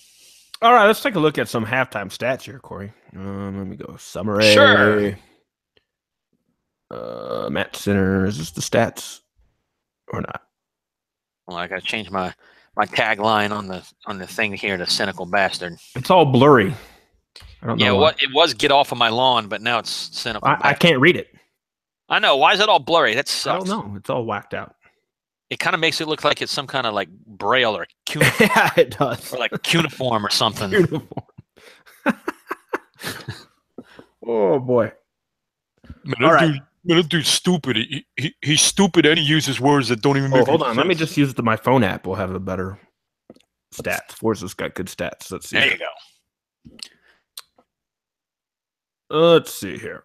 All right, let's take a look at some halftime stats here, Corey. Let me go. Sure. Summary. Matt Center. Is this the stats or not? Well, I got to change my tagline on the thing here to cynical bastard. It's all blurry. I don't know. Yeah, it was get off of my lawn, but now it's cynical. I can't read it. I know. Why is it all blurry? That sucks. I don't know. It's all whacked out. It kind of makes it look like it's some kind of like braille or cuneiform. Yeah, it does. Or like cuneiform or something. Cuneiform. Oh boy. Man, that dude's stupid. He's stupid and he uses words that don't even make hold on. sense. Let me just use my phone app. We'll have a better stats. Forza's got good stats. Let's see. There you go. Let's see here.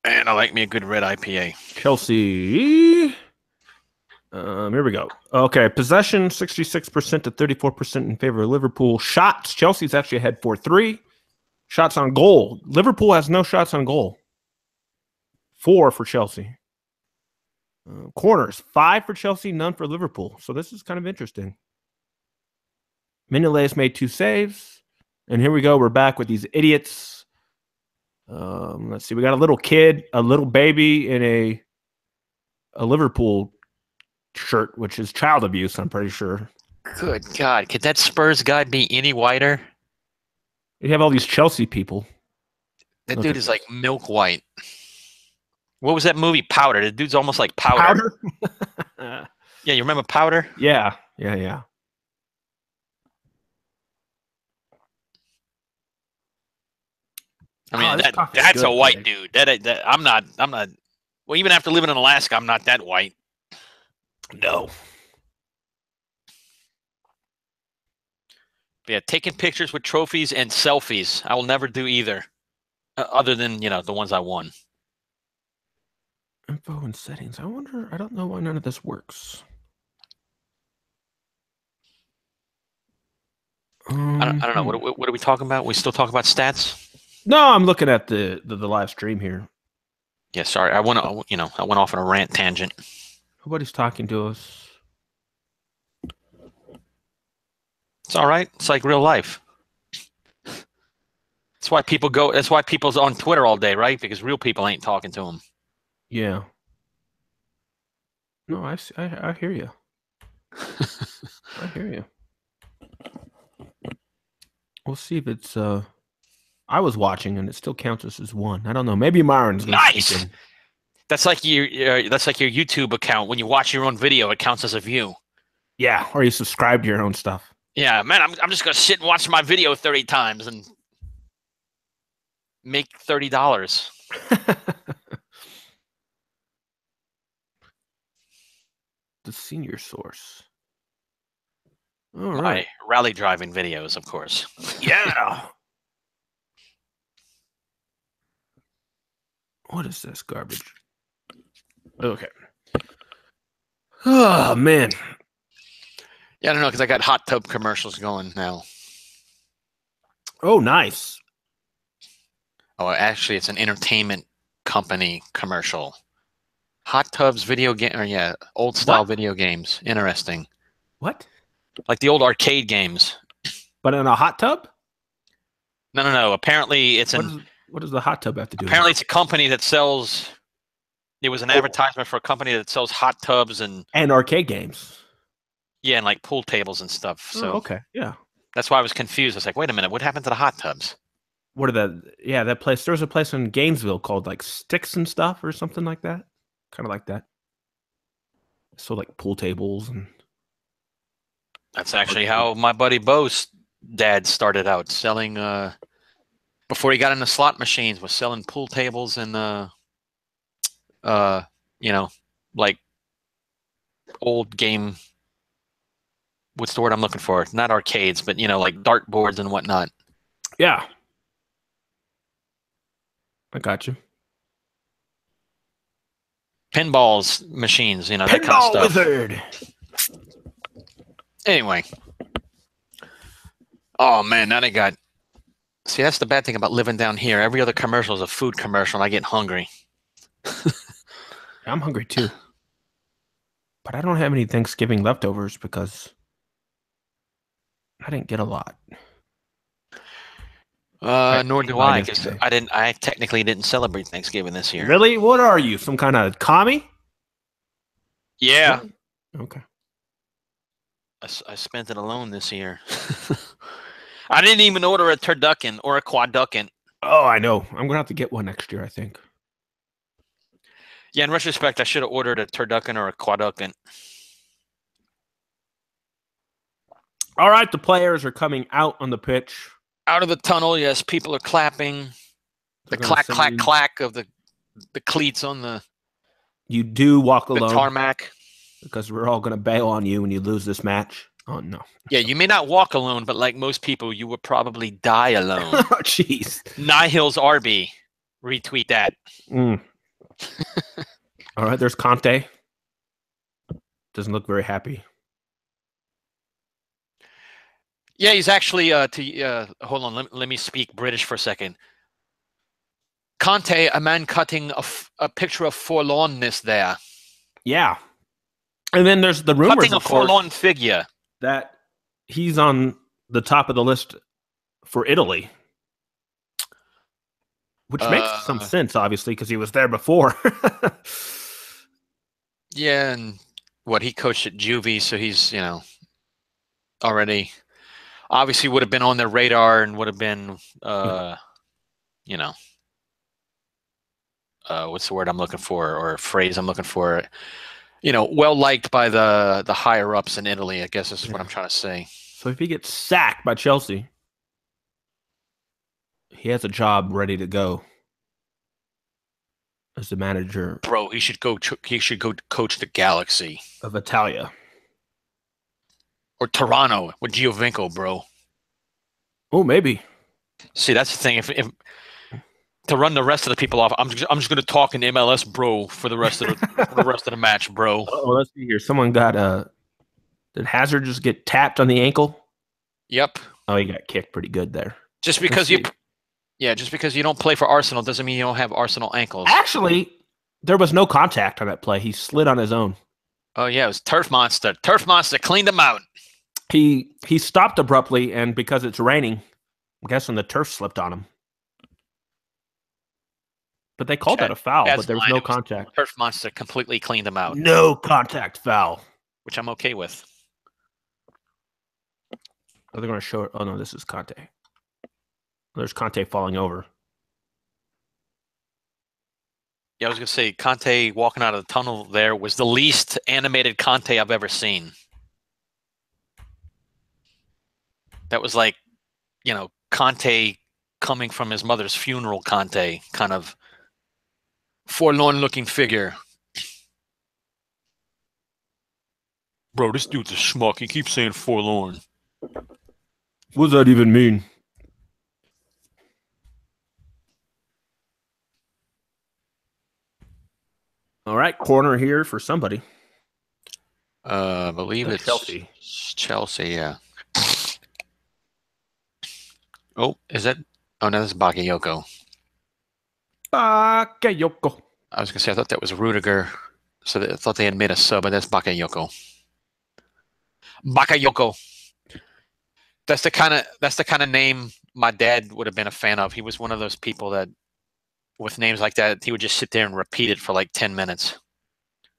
And I like me a good red IPA. Chelsea. Here we go. Okay, possession 66% to 34% in favor of Liverpool. Shots, Chelsea's actually ahead 4-3. Shots on goal. Liverpool has no shots on goal. 4 for Chelsea. Corners, 5 for Chelsea, none for Liverpool. So this is kind of interesting. Mignolet's made 2 saves. And here we go. We're back with these idiots. Let's see. We got a little kid, a little baby in a Liverpool shirt, which is child abuse, I'm pretty sure. Good God. Could that Spurs guy be any whiter? You have all these Chelsea people. That dude is like milk white. What was that movie, Powder? The dude's almost like powder. Powder? Yeah, you remember Powder? Yeah. I mean, that's a white dude. That I'm not. Well, even after living in Alaska, I'm not that white. No. But yeah, taking pictures with trophies and selfies. I will never do either, other than the ones I won. Info and settings. I don't know why none of this works. I don't know. What are we talking about? We still talking about stats? No, I'm looking at the live stream here. Yeah, sorry. I went off on a rant tangent. Nobody's talking to us. It's all right. It's like real life. That's why people's on Twitter all day, right? Because real people ain't talking to them. Yeah. No, I hear you. I hear you. We'll see if it's I was watching and it still counts us as 1. I don't know. Maybe Myron's gonna nice. That's like your YouTube account. When you watch your own video, it counts as a view. Yeah, or you subscribe to your own stuff. Yeah, man, I'm just gonna sit and watch my video 30 times and make $30. The senior source. All right. Rally driving videos, of course. Yeah. What is this garbage? Okay. Oh, man. Yeah, I don't know, because I got hot tub commercials going now. Oh, nice. Oh, actually, it's an entertainment company commercial. Hot tubs video game, or old style video games. Interesting. What? Like the old arcade games. But in a hot tub? No. Apparently, it's what does the hot tub have to do? Apparently, it's a company that sells. It was an advertisement for a company that sells hot tubs and arcade games. Yeah, and like pool tables and stuff. So okay, yeah. That's why I was confused. I was like, wait a minute, what happened to the hot tubs? What are that? Yeah, that place. There was a place in Gainesville called like Sticks and Stuff or something like that. Kind of like that. So like pool tables and. That's actually how my buddy Bo's dad started out selling. Before he got into slot machines, was selling pool tables and like old game. What's the word I'm looking for? Not arcades, but like dart boards and whatnot. Yeah, I got you. Pinballs machines, that kind of Pinball stuff. Wizard. Anyway. Oh man, now they got See, that's the bad thing about living down here. Every other commercial is a food commercial, and I get hungry. I'm hungry too. But I don't have any Thanksgiving leftovers because I didn't get a lot. Nor do I, because Yesterday. I technically didn't celebrate Thanksgiving this year. Really? What are you? Some kind of commie? Yeah. Really? Okay. I spent it alone this year. I didn't even order a turducken or a quaducken. Oh, I know. I'm gonna have to get one next year, I think. Yeah, in retrospect, I should have ordered a turducken or a quaducken. All right, the players are coming out on the pitch. Out of the tunnel, yes, people are clapping. They're The clack, say, clack, clack of the cleats on the you do walk alone tarmac. because we're all gonna bail on you when you lose this match. Oh no. Yeah, you may not walk alone, but like most people, you would probably die alone. Oh, jeez. Nihil's RB. Retweet that. Mm. All right, there's Conte. Doesn't look very happy. Yeah, he's actually hold on. Let me speak British for a second. Conte, a man cutting a picture of forlornness there. Yeah, and then there's the rumors, cutting a of course, forlorn figure, that he's on the top of the list for Italy, which makes some sense, obviously, because he was there before. Yeah, and what he coached at Juvie, so he's already obviously would have been on their radar and would have been what's the word I'm looking for, or a phrase I'm looking for, well liked by the higher ups in Italy, I guess is what I'm trying to say. So if he gets sacked by Chelsea, he has a job ready to go as the manager. Bro, he should go coach the Galaxy of Italia or Toronto with Giovinco, bro. Oh, maybe. See, that's the thing. If to run the rest of the people off, I'm just going to talk in MLS, bro, for the rest of the match, bro. Oh, let's see here. Someone got did Hazard just get tapped on the ankle? Yep. Oh, he got kicked pretty good there. Just because you don't play for Arsenal doesn't mean you don't have Arsenal ankles. Actually, there was no contact on that play. He slid on his own. Oh yeah, it was Turf Monster. Turf Monster cleaned him out. He stopped abruptly, and because it's raining, I'm guessing the turf slipped on him. But they called that a foul, but there was no contact. Turf Monster completely cleaned him out. No contact foul. Which I'm okay with. Oh, they're going to show it. Oh, no, this is Conte. There's Conte falling over. Yeah, I was going to say, Conte walking out of the tunnel there was the least animated Conte I've ever seen. That was like, Conte coming from his mother's funeral, Conte, kind of forlorn-looking figure. Bro, this dude's a schmuck. He keeps saying forlorn. What does that even mean? All right, corner here for somebody. I believe it's Chelsea. Chelsea, yeah. Oh, is that? Oh, no, that's Bakayoko. Bakayoko. I was going to say, I thought that was Rudiger. So I thought they had made a sub, but that's Bakayoko. Bakayoko. That's the kind of name my dad would have been a fan of. He was one of those people that, with names like that, he would just sit there and repeat it for like 10 minutes.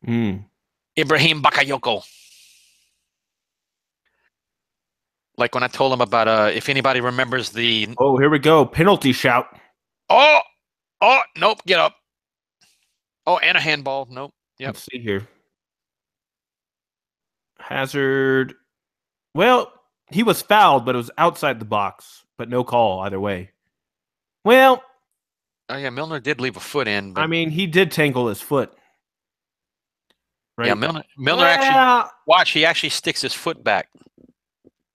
Ibrahim Bakayoko. Like when I told him about if anybody remembers the. Oh, here we go. Penalty shout. Oh, nope. Get up. Oh, and a handball. Nope. Yep. Let's see here. Hazard. Well, he was fouled, but it was outside the box, but no call either way. Well. Oh, yeah. Milner did leave a foot in. But... I mean, he did tangle his foot. Right? Yeah, Milner actually. Watch, he actually sticks his foot back.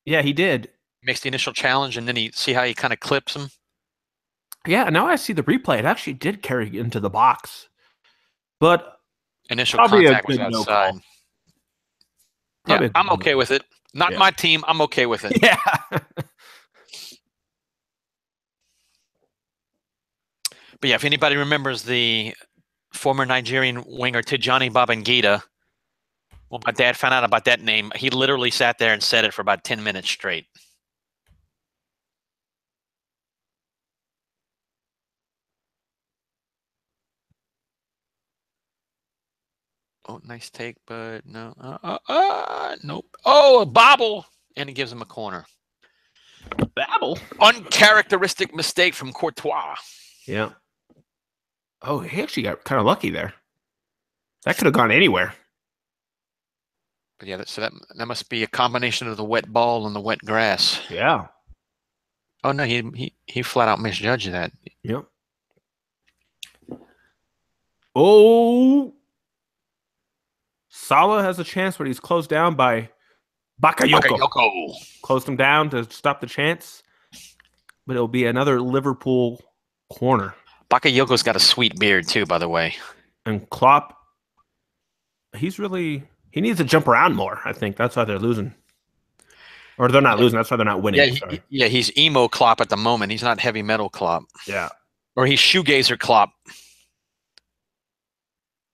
Yeah, he did. Makes the initial challenge, and then see how he kind of clips him? Yeah, now I see the replay. It actually did carry into the box. But initial contact was outside. Yeah, I'm okay with it. Not my team. I'm okay with it. Yeah. But yeah, if anybody remembers the former Nigerian winger Tijani Babangida, well, my dad found out about that name. He literally sat there and said it for about 10 minutes straight. Oh, nice take, but no. Nope. Oh, a bobble. And he gives him a corner. Babble. Uncharacteristic mistake from Courtois. Yeah. Oh, he actually got kind of lucky there. That could have gone anywhere. But yeah, so that must be a combination of the wet ball and the wet grass. Yeah. Oh no, he flat out misjudged that. Yep. Oh. Salah has a chance, but he's closed down by Bakayoko. Closed him down to stop the chance. But it'll be another Liverpool corner. Bakayoko's got a sweet beard too, by the way. And Klopp, he needs to jump around more, I think. That's why they're losing. Or they're not losing, that's why they're not winning. Yeah, he's emo Klopp at the moment. He's not heavy metal Klopp. Yeah. Or he's shoegazer Klopp.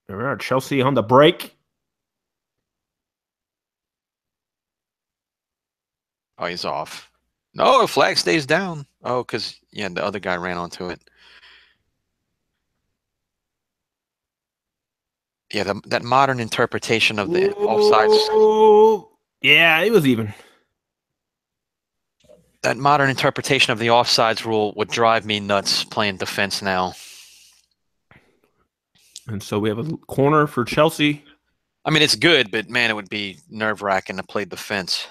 There we are, Chelsea on the break. Oh, he's off. No, the flag stays down. Oh, because, yeah, the other guy ran onto it. Yeah, that modern interpretation of the offsides. Yeah, it was even. That modern interpretation of the offsides rule would drive me nuts playing defense now. And so we have a corner for Chelsea. I mean, it's good, but man, it would be nerve-wracking to play defense.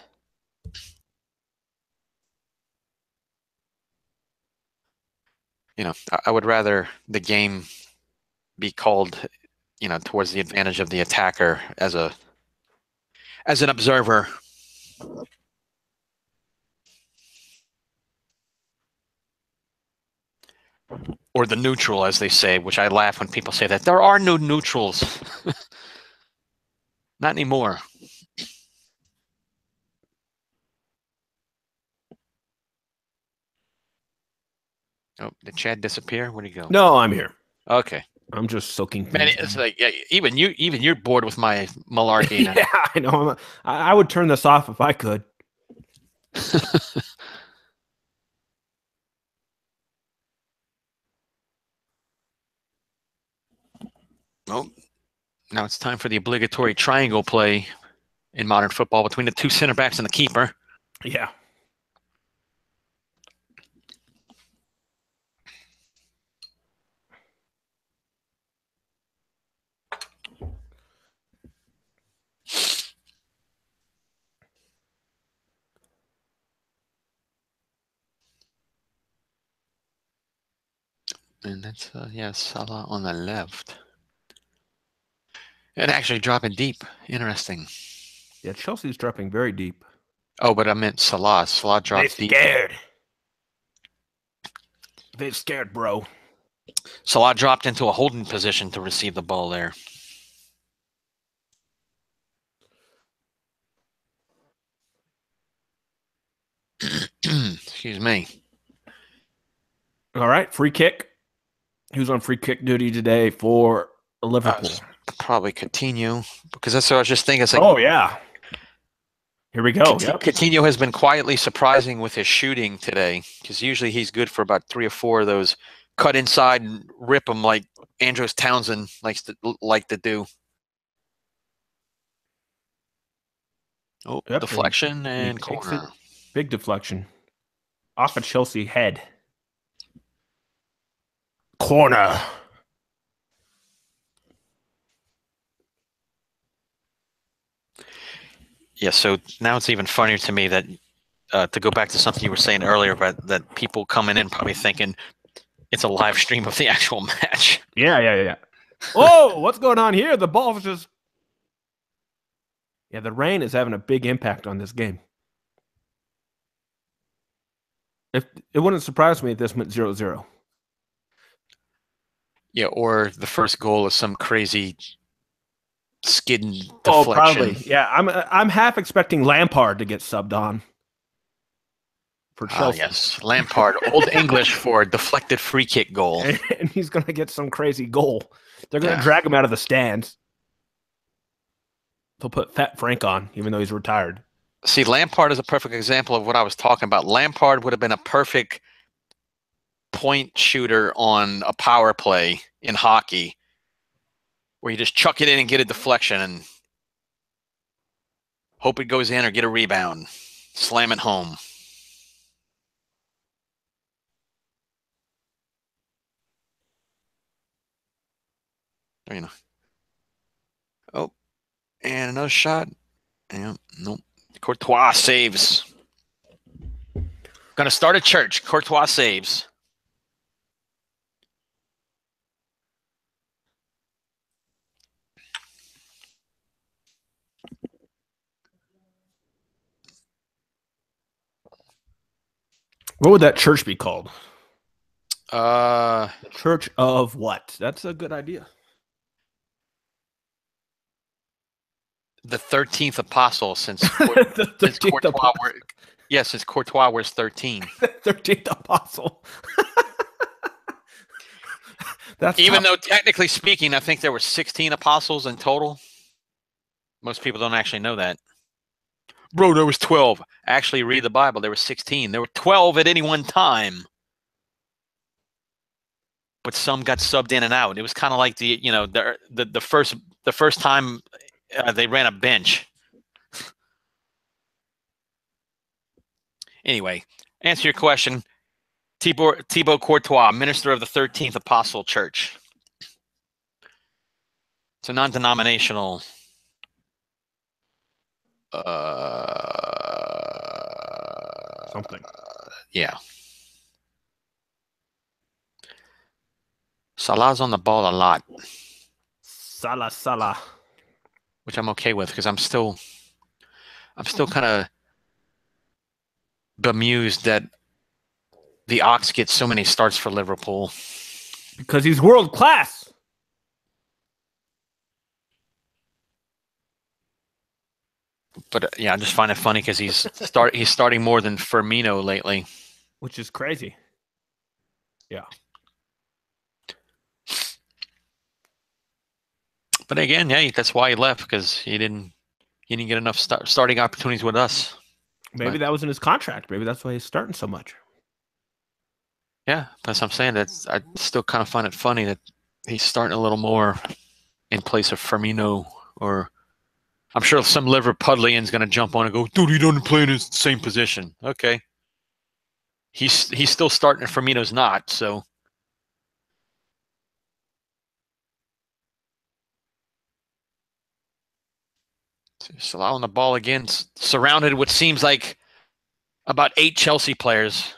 You know, I would rather the game be called, you know, towards the advantage of the attacker as an observer. Or the neutral, as they say, which I laugh when people say that. There are no neutrals. Not anymore. Oh, did Chad disappear? Where'd he go? No, I'm here. Okay. I'm just soaking. Man, it's like, yeah, even you're bored with my malarkey. Yeah, I know. I would turn this off if I could. Well, now it's time for the obligatory triangle play in modern football between the two center backs and the keeper. Yeah. And that's, yeah, Salah on the left. And actually dropping deep. Interesting. Yeah, Chelsea's dropping very deep. Oh, but I meant Salah. Salah dropped deep. They're scared, bro. Salah dropped into a holding position to receive the ball there. Excuse me. All right, free kick. Who's on free kick duty today for Liverpool? Probably Coutinho, because that's what I was just thinking. It's like, oh, yeah. Here we go. Coutinho has been quietly surprising with his shooting today, because usually he's good for about 3 or 4 of those cut inside and rip them like Andros Townsend likes to do. Oh, deflection and corner. Big deflection. Off a Chelsea head. Corner. Yeah, so now it's even funnier to me that to go back to something you were saying earlier about that people coming in probably thinking it's a live stream of the actual match. Yeah. Oh, what's going on here? The ball's just... Yeah, the rain is having a big impact on this game. If it wouldn't surprise me if this went 0-0. Yeah, or the first goal is some crazy skidding deflection. Oh, probably. Yeah, I'm half expecting Lampard to get subbed on for Chelsea. Yes, Lampard, Old English for deflected free kick goal. And he's going to get some crazy goal. They're going to drag him out of the stands. They'll put Fat Frank on, even though he's retired. See, Lampard is a perfect example of what I was talking about. Lampard would have been a perfect point shooter on a power play in hockey, where you just chuck it in and get a deflection and hope it goes in or get a rebound. Slam it home. You know. Oh, and another shot. Yeah, nope. Courtois saves. Gonna start a church. Courtois saves. What would that church be called? The Church of what? That's a good idea. The 13th apostle since, the 13th Courtois. Since Courtois was 13. 13th apostle. That's even though technically speaking, I think there were 16 apostles in total. Most people don't actually know that. Bro, there was 12. Actually, read the Bible. There were 16. There were 12 at any one time. But some got subbed in and out. It was kind of like the first time they ran a bench. Anyway, answer your question. Thibaut Courtois, minister of the 13th Apostle Church. It's a non-denominational something. Yeah. Salah's on the ball a lot. Salah. Which I'm okay with because I'm still kind of bemused that the Ox gets so many starts for Liverpool. Because he's world class. But yeah, I just find it funny because he's starting more than Firmino lately, which is crazy. Yeah. But again, yeah, that's why he left, because he didn't get enough starting opportunities with us. Maybe that was in his contract. Maybe that's why he's starting so much. Yeah, that's what I'm saying. I still kind of find it funny that he's starting a little more in place of Firmino. Or I'm sure some Liverpudlian's going to jump on and go, dude, he doesn't play in his same position. Okay. He's still starting and Firmino's not, so. Salah on the ball again, surrounded what seems like about 8 Chelsea players.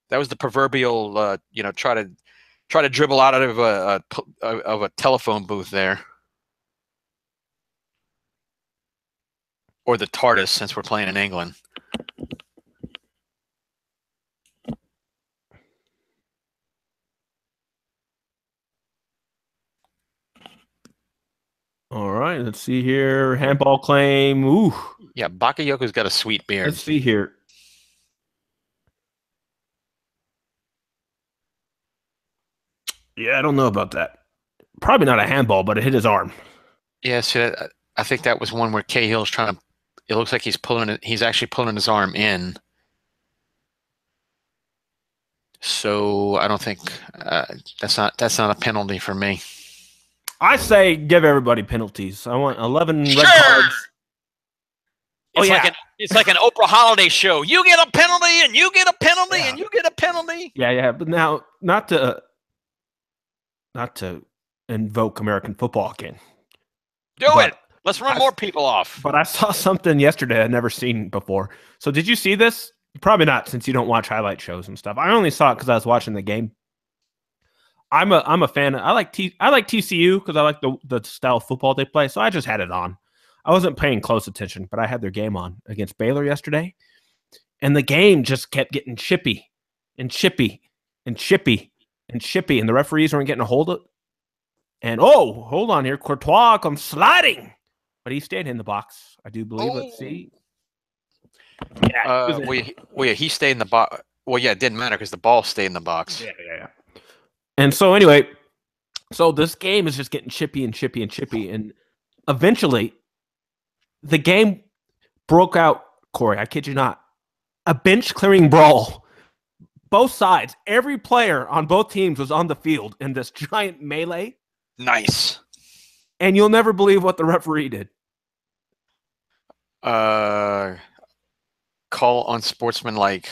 That was the proverbial, try to dribble out of a telephone booth there, or the TARDIS, since we're playing in England. All right, let's see here. Handball claim. Ooh. Yeah, Bakayoko's got a sweet beard. Let's see here. Yeah, I don't know about that. Probably not a handball, but it hit his arm. Yeah, so I think that was one where Cahill's trying to. It looks like he's actually pulling his arm in. So I don't think that's not a penalty for me. I say give everybody penalties. I want 11 red cards. It's like an Oprah Holiday show. You get a penalty, and you get a penalty, and you get a penalty. Yeah. But now, not to invoke American football again. Do it. Let's run more people off. But I saw something yesterday I'd never seen before. So did you see this? Probably not, since you don't watch highlight shows and stuff. I only saw it because I was watching the game. I'm a fan. I like TCU because I like the style of football they play. So I just had it on. I wasn't paying close attention, but I had their game on against Baylor yesterday, and the game just kept getting chippy, and the referees weren't getting a hold of it. And hold on here, Courtois comes sliding, but he stayed in the box. I do believe. Let's see. Yeah. Yeah, he stayed in the box. Well, yeah, it didn't matter because the ball stayed in the box. Yeah. And so anyway, so this game is just getting chippy and chippy and chippy, and eventually the game broke out. Corey, I kid you not, a bench clearing brawl. Both sides, every player on both teams was on the field in this giant melee, Nice. and you'll never believe what the referee did. Call unsportsmanlike,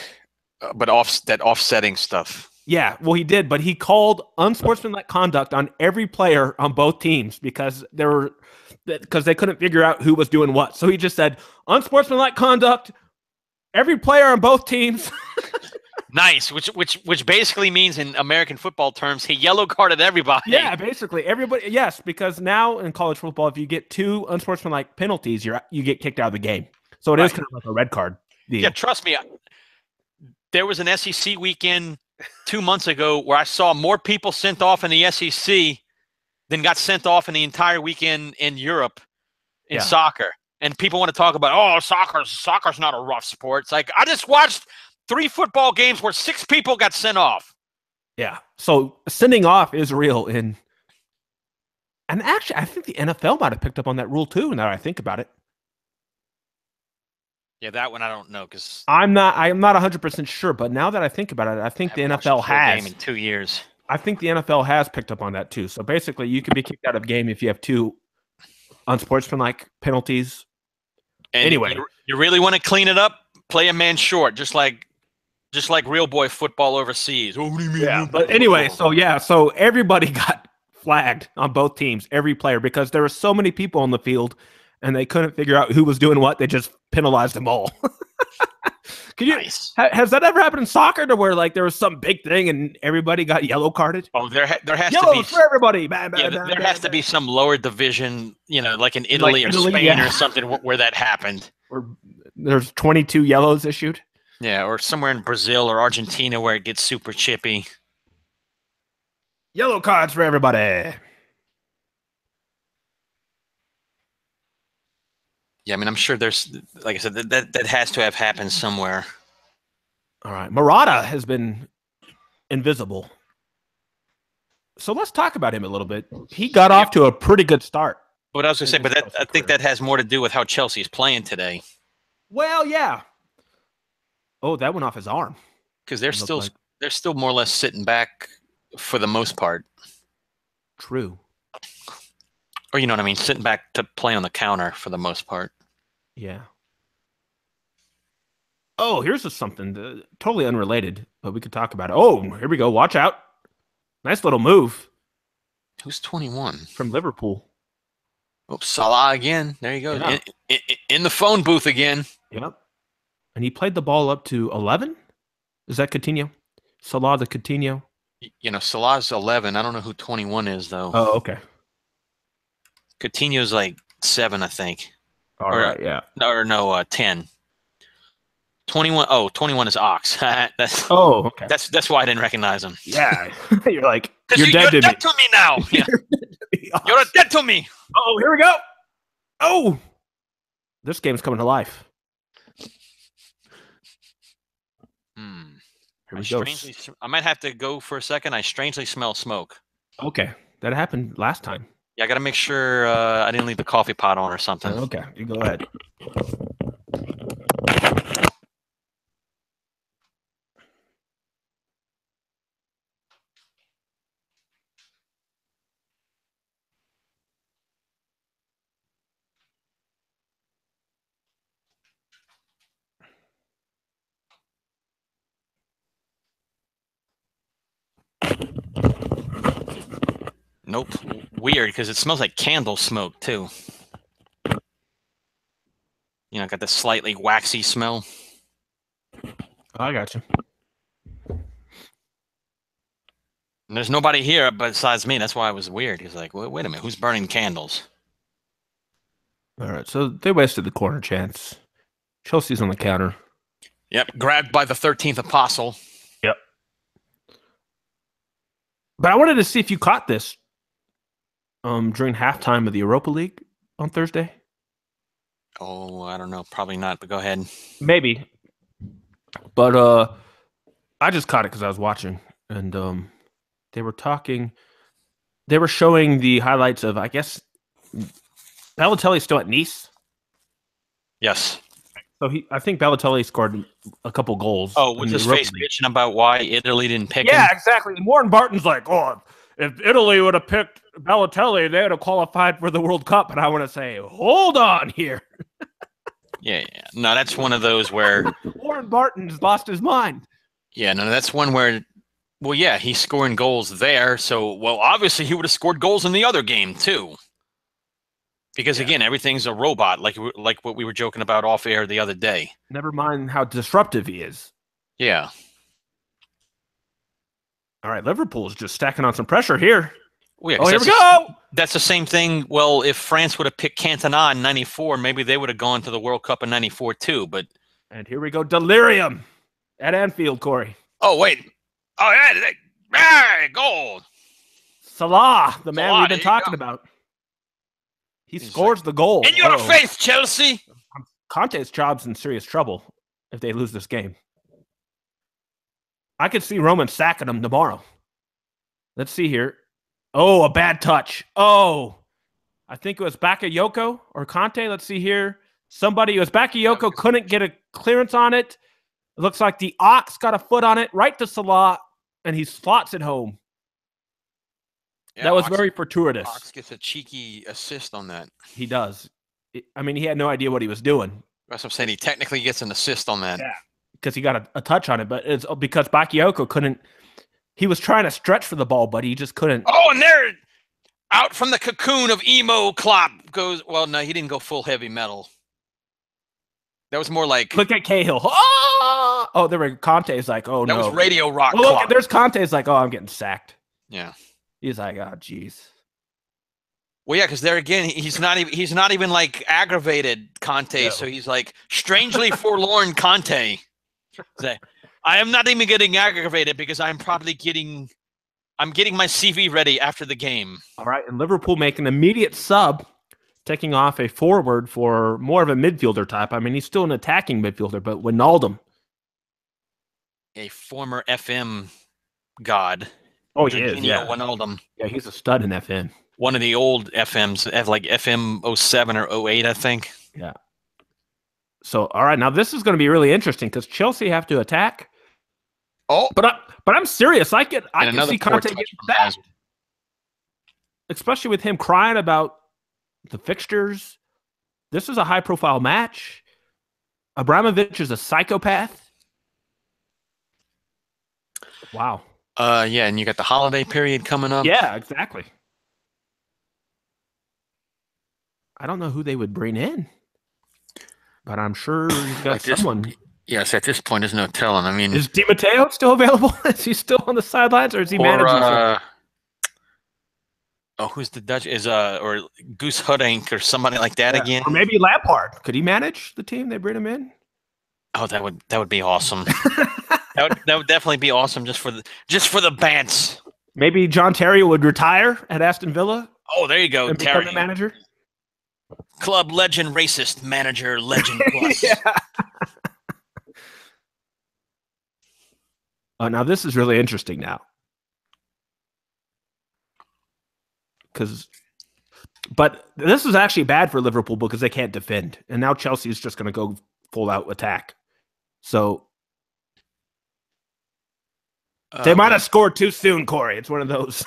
but offsetting stuff. Yeah, well, he did, but he called unsportsmanlike conduct on every player on both teams because they couldn't figure out who was doing what. So he just said unsportsmanlike conduct, every player on both teams. Nice, which basically means in American football terms, he yellow carded everybody. Yeah, basically everybody. Yes, because now in college football, if you get 2 unsportsmanlike penalties, you get kicked out of the game. So it is kind of like a red card deal. Yeah, trust me. There was an SEC weekend 2 months ago where I saw more people sent off in the SEC than got sent off in the entire weekend in Europe in soccer. And people want to talk about, oh, soccer's not a rough sport. It's like, I just watched 3 football games where 6 people got sent off. Yeah. So sending off is real. And actually, I think the NFL might have picked up on that rule too, now that I think about it. Yeah, that one I don't know because I'm not 100% sure, but now that I think about it, I think the NFL has. Game in 2 years. I think the NFL has picked up on that too. So basically, you can be kicked out of game if you have 2 unsportsmanlike penalties. And anyway, you really want to clean it up? Play a man short, just like real boy football overseas. Oh, what do you mean? Yeah, but anyway, so everybody got flagged on both teams, every player, because there were so many people on the field, and they couldn't figure out who was doing what. They just penalized them all. Nice. Has that ever happened in soccer to where like there was some big thing and everybody got yellow carded? Oh, there has yellow to be for everybody. There has to be some lower division, like in Italy or Spain or something where that happened. Or there's 22 yellows issued. Yeah, or somewhere in Brazil or Argentina where it gets super chippy. Yellow cards for everybody. Yeah, I mean, I'm sure there's, like I said, that has to have happened somewhere. All right. Murata has been invisible. So let's talk about him a little bit. He got off to a pretty good start. What I was going to say, but I think that has more to do with how Chelsea's playing today. Well, yeah. Oh, that went off his arm. Because they're still more or less sitting back for the most part. True. Or you know what I mean, sitting back to play on the counter for the most part. Yeah. Oh, here's something totally unrelated, but we could talk about it. Oh, here we go. Watch out. Nice little move. Who's 21? From Liverpool. Oh, Salah again. There you go. Yeah. In the phone booth again. Yep. And he played the ball up to 11? Is that Coutinho? Salah the Coutinho? Salah's 11. I don't know who 21 is, though. Oh, okay. Coutinho's like 7, I think. All right, yeah. Or no, 10. 21. Oh, 21 is Ox. Okay. That's why I didn't recognize him. Yeah. You're like, you're dead to me now. Yeah. You're dead to me. Oh, here we go. Oh, this game's coming to life. Here we go. I might have to go for a second. I strangely smell smoke. Okay. That happened last time. Yeah, I got to make sure I didn't leave the coffee pot on or something. Okay. You go ahead. Nope. Weird, because it smells like candle smoke, too. Got the slightly waxy smell. I got you. And there's nobody here besides me. That's why it was weird. He's like, wait a minute. Who's burning candles? All right. So they wasted the corner chance. Chelsea's on the counter. Yep. Grabbed by the 13th apostle. Yep. But I wanted to see if you caught this during halftime of the Europa League on Thursday. Oh, I don't know. Probably not, but go ahead. Maybe. But I just caught it because I was watching, and they were talking. They were showing the highlights of, I guess, Balotelli's still at Nice. Yes. So I think Balotelli scored a couple goals Oh, in was the his Europa face League. bitching about why Italy didn't pick Yeah, him? exactly. And Warren Barton's like, oh, if Italy would have picked Balotelli, they would have qualified for the World Cup. And I want to say, hold on here. Yeah, yeah. No, that's one of those where, Warren Barton's lost his mind. yeah, no, that's one where, well, yeah, he's scoring goals there. So, well, obviously he would have scored goals in the other game too. Because again, everything's a robot, like what we were joking about off air the other day. Never mind how disruptive he is. Yeah. All right, Liverpool's just stacking on some pressure here. Well, yeah, Oh, here we that's go. that's the same thing. Well, if France would have picked Cantona in '94, maybe they would have gone to the World Cup in '94 too. But And here we go. Delirium at Anfield, Corey. oh wait, oh yeah, goal. Salah, the man Salah, we've there been you talking go. about. He He's scores like, the goal. in your face, Chelsea. Conte's job's in serious trouble if they lose this game. I could see Roman sacking him tomorrow. Let's see here. Oh, a bad touch. Oh, I think it was Bakayoko or Conte. Let's see here. Somebody, it was Bakayoko, couldn't get a clearance on it. It looks like the Ox got a foot on it, right to Salah, and he slots it home. Yeah, that was very fortuitous. Ox gets a cheeky assist on that. He does. I mean, he had no idea what he was doing. That's what I'm saying. He technically gets an assist on that. Yeah, because he got a touch on it, but it's because Bakayoko couldn't. He was trying to stretch for the ball, but he just couldn't. Oh, and there, out from the cocoon of emo Klopp goes. Well, no, he didn't go full heavy metal. That was more like. Look at Cahill. Oh, there were Conte's like, oh that no. That was radio rock. Well, look, there's Conte's like, oh, I'm getting sacked. Yeah. He's like, oh, geez. Well, yeah, because there again, he's not even like aggravated Conte, no. So he's like strangely forlorn Conte. I am not even getting aggravated because I'm getting my CV ready after the game. All right, and Liverpool make an immediate sub, taking off a forward for more of a midfielder type. I mean, he's still an attacking midfielder, but Wijnaldum. A former FM god. Oh, he is, yeah. Wijnaldum. Yeah, he's a stud in FM. One of the old FMs, like FM 07 or 08, I think. Yeah. So, all right, now this is going to be really interesting because Chelsea have to attack. Oh, but I'm serious. I can see Conte getting that, especially with him crying about the fixtures. This is a high-profile match. Abramovich is a psychopath. Wow. Yeah, and you got the holiday period coming up. Yeah, exactly. I don't know who they would bring in, but I'm sure he's got someone. Yes, at this point, there's no telling. I mean, is Di Matteo still available? Is he still on the sidelines, or is he managing? Oh, who's the Dutch? Or Goose Huddink or somebody like that again? Or maybe Lampard. Could he manage the team? They bring him in. Oh, that would be awesome. that would definitely be awesome just for the bants. Maybe John Terry would retire at Aston Villa. Oh, there you go, and Terry, become the manager. Club legend, racist manager, legend plus. Now this is really interesting now, but this is actually bad for Liverpool because they can't defend, and now Chelsea is just going to go full out attack. So they might have scored too soon, Corey. It's one of those.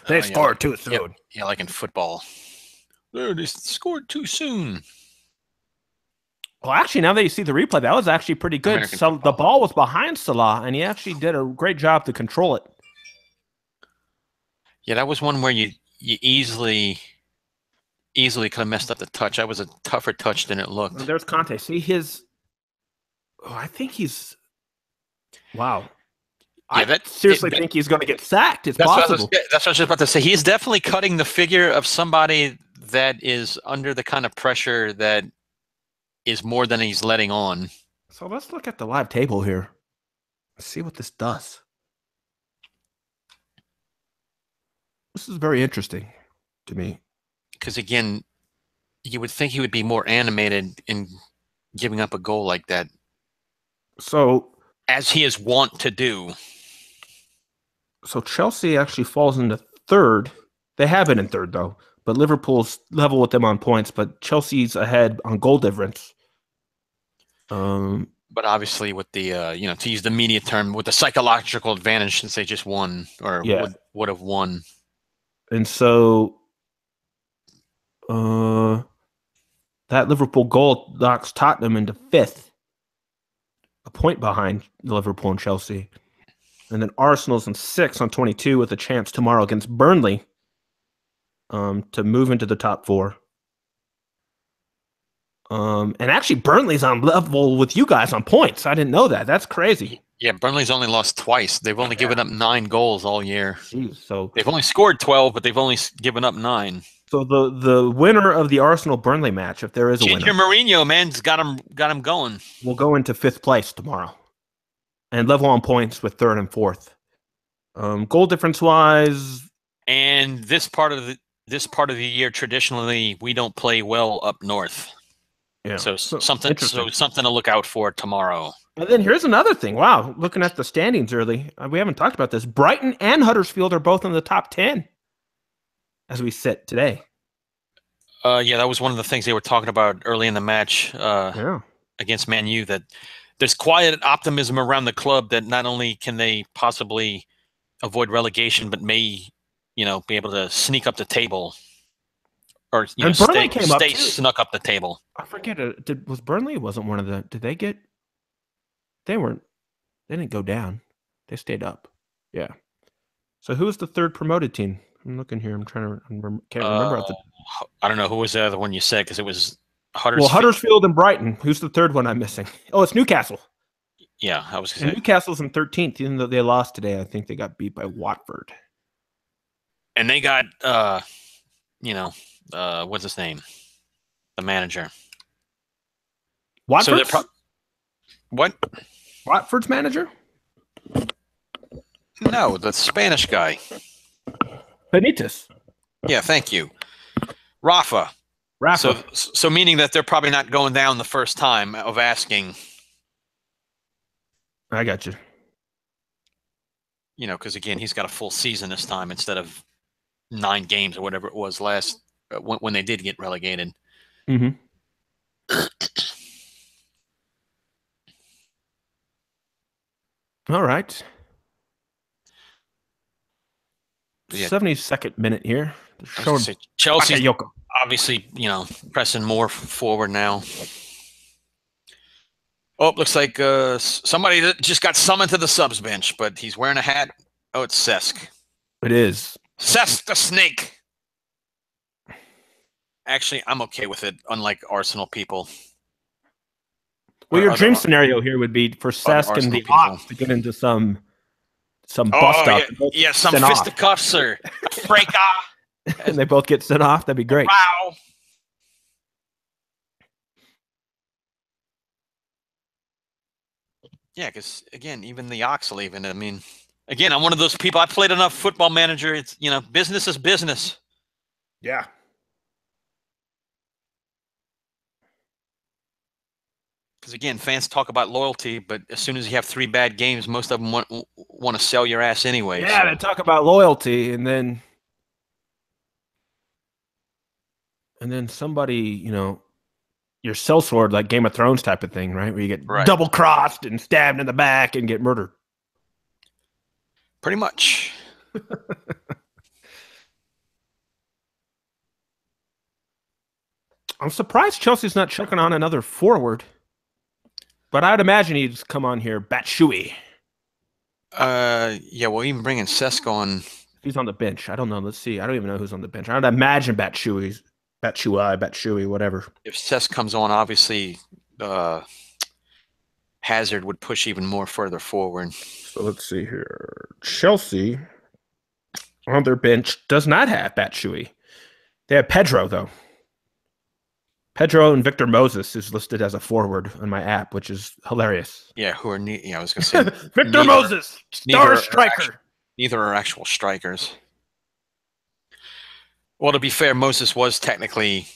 They scored too soon. Yeah, like in football. They scored too soon. Well, actually, now that you see the replay, that was actually pretty good. So the ball was behind Salah, and he actually did a great job to control it. Yeah, that was one where you easily could have messed up the touch. That was a tougher touch than it looked. Well, there's Conte. See his. Oh, I think he's. Wow. Yeah, I seriously think he's going to get sacked. It's possible. That's what I was just about to say. He's definitely cutting the figure of somebody that is under the kind of pressure that is more than he's letting on. So let's look at the live table here. Let's see what this does. This is very interesting to me. Because again, You would think he would be more animated in giving up a goal like that, So as he is wont to do. so Chelsea actually falls into third. They have been in third though, but Liverpool's level with them on points, but Chelsea's ahead on goal difference. But obviously, with the to use the media term, with the psychological advantage, since they just won or Yeah. would have won. And so that Liverpool goal knocks Tottenham into fifth, a point behind Liverpool and Chelsea. And then Arsenal's in sixth on 22 with a chance tomorrow against Burnley to move into the top four. And actually, Burnley's on level with you guys on points. I didn't know that. That's crazy. Yeah, Burnley's only lost twice. They've only given up 9 goals all year. Jeez, so they've only scored 12, but they've only given up 9. So the winner of the Arsenal Burnley match, if there is a winner, Ginger Mourinho, man's got him going. Will go into fifth place tomorrow, and level on points with third and fourth. Goal difference wise, and this part of the year, traditionally, we don't play well up north. Yeah. So something to look out for tomorrow. And then here's another thing. Wow, looking at the standings early, we haven't talked about this. Brighton and Huddersfield are both in the top 10 as we sit today. Yeah, that was one of the things they were talking about early in the match against Man U, that there's quiet optimism around the club that not only can they possibly avoid relegation, but may, be able to sneak up the table. Or stay snuck up the table. I forget. Was Burnley wasn't one of the? Did they get? They weren't. They didn't go down. They stayed up. Yeah. So who was the third promoted team? I'm looking here. I'm trying to can't remember. I don't know who was the other one you said, because it was Huddersfield. Well, Huddersfield and Brighton. Who's the third one I'm missing? Oh, it's Newcastle. Yeah, I was going to say. Newcastle's in 13th, even though they lost today. I think they got beat by Watford. And they got, what's his name? The manager. Watford's? What? Watford's manager? No, the Spanish guy. Benitez. Yeah, thank you. Rafa. So meaning that they're probably not going down the first time of asking. I got you. Because again, he's got a full season this time instead of 9 games or whatever it was last when they did get relegated. Mm-hmm. All right. Yeah. 72nd minute here. Chelsea, obviously, pressing more forward now. Oh, looks like somebody that just got summoned to the subs bench, but he's wearing a hat. Oh, it's Cesc. It is. Cesc the Snake. Actually, I'm okay with it, unlike Arsenal people. Well, your dream scenario here would be for Cesc and the Ops to get into some bust up. Yeah, some fisticuffs or break off. And they both get sent off. That'd be great. Wow. Yeah, because, again, even the Ox will even, again, I'm one of those people. I played enough Football Manager. It's, business is business. Yeah. Because, again, fans talk about loyalty, but as soon as you have 3 bad games, most of them want to sell your ass anyway. Yeah, they talk about loyalty, and then somebody, your sellsword, like Game of Thrones type of thing, right? Where you get double-crossed and stabbed in the back and get murdered. Pretty much. I'm surprised Chelsea's not checking on another forward. But I'd imagine he'd come on here, Batshuayi. Yeah, well, even bringing Cesc on. He's on the bench. I don't know. Let's see. I don't even know who's on the bench. I'd imagine Batshuayi, whatever. If Cesc comes on, obviously, Hazard would push even more further forward. So let's see here. Chelsea on their bench does not have Batshuayi. They have Pedro, though. Pedro and Victor Moses is listed as a forward on my app, which is hilarious. Yeah, I was going to say Victor Moses, star striker. Neither are actual strikers. Well, to be fair, Moses was technically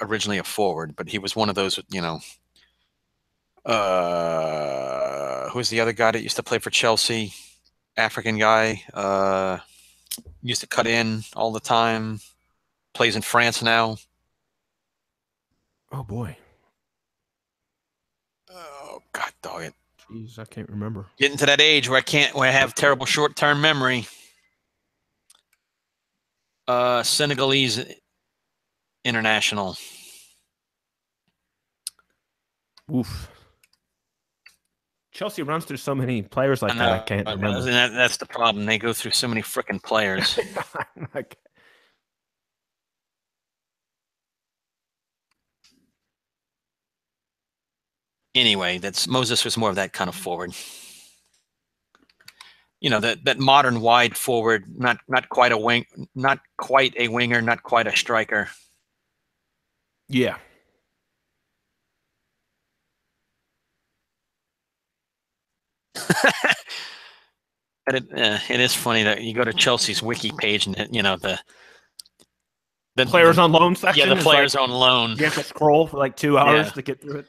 originally a forward, but he was one of those, who's the other guy that used to play for Chelsea? African guy, used to cut in all the time. Plays in France now. Oh boy. Oh God, dog it! Jeez, I can't remember. Getting to that age where I have terrible short-term memory. Senegalese international. Oof. Chelsea runs through so many players like that. I can't remember. That's the problem. They go through so many freaking players. Anyway, Moses was more of that kind of forward. That modern wide forward, not quite a wing, not quite a winger, not quite a striker. Yeah. It is funny that you go to Chelsea's wiki page and the players on loan section. Yeah, the players on loan. You have to scroll for like 2 hours to get through it.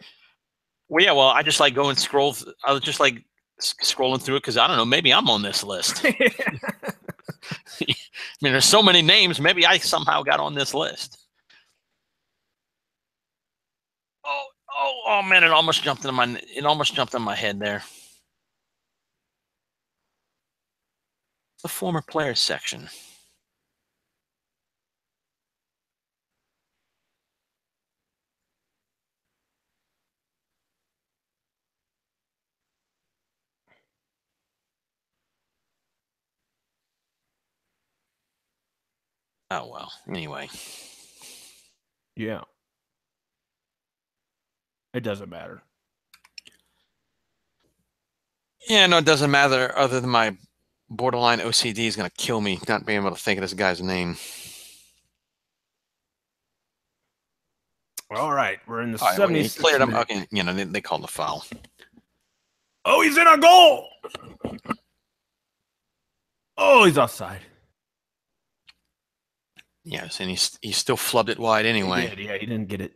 Well, yeah. Well, I just like go and scroll. I was just like scrolling through it because I don't know. Maybe I'm on this list. I mean, there's so many names. Maybe I somehow got on this list. Oh man! It almost jumped in my head there. The former players section. Oh well. Anyway. Yeah. It doesn't matter. Yeah, no, it doesn't matter. Other than my borderline OCD is going to kill me not being able to think of this guy's name. All right, we're in the 70s. Cleared him. Okay, they called the foul. Oh, he's in a goal. Oh, he's offside. Yes, and he still flubbed it wide anyway. He didn't get it.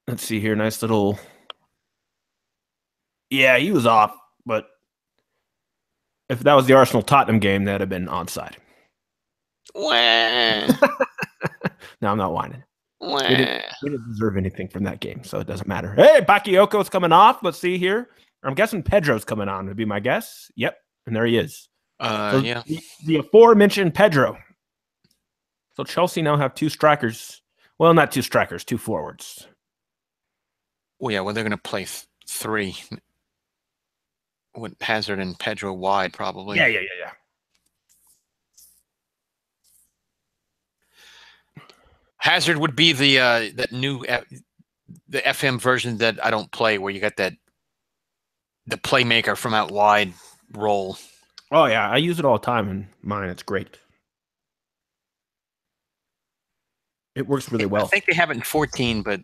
Let's see here. Nice little. Yeah, he was off, but if that was the Arsenal-Tottenham game, that'd have been onside. No, I'm not whining. We didn't deserve anything from that game, so it doesn't matter. Hey, Bakayoko's coming off. Let's see here. I'm guessing Pedro's coming on, would be my guess. Yep, and there he is. Yeah. The aforementioned Pedro. So Chelsea now have 2 strikers. Well, not 2 strikers, 2 forwards. Well, yeah, they're going to play 3 with Hazard and Pedro wide, probably. Yeah. Hazard would be the that new the FM version that I don't play, where you got the playmaker from out wide role. Oh yeah, I use it all the time in mine. It's great. It works really well. I think they have it in 14, but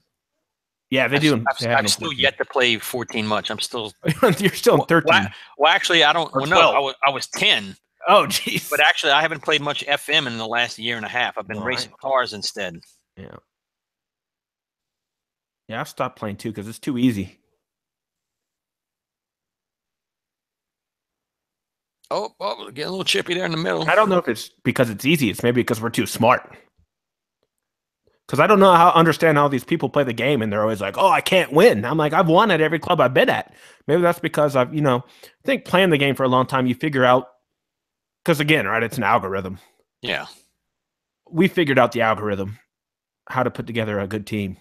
yeah, they do. I'm still yet to play 14 much. I'm still. You're still in 13. Well, actually, I don't. Well, no, I was 10. Oh, jeez. But actually, I haven't played much FM in the last year and a half. I've been racing cars instead. Yeah. Yeah, I've stopped playing too because it's too easy. Oh, getting a little chippy there in the middle. I don't know if it's because it's easy. It's maybe because we're too smart. Because I don't know understand how these people play the game, and they're always like, "Oh, I can't win." I'm like, I've won at every club I've been at. Maybe that's because I think playing the game for a long time, you figure out. Because again, right, it's an algorithm. Yeah, we figured out the algorithm, how to put together a good team.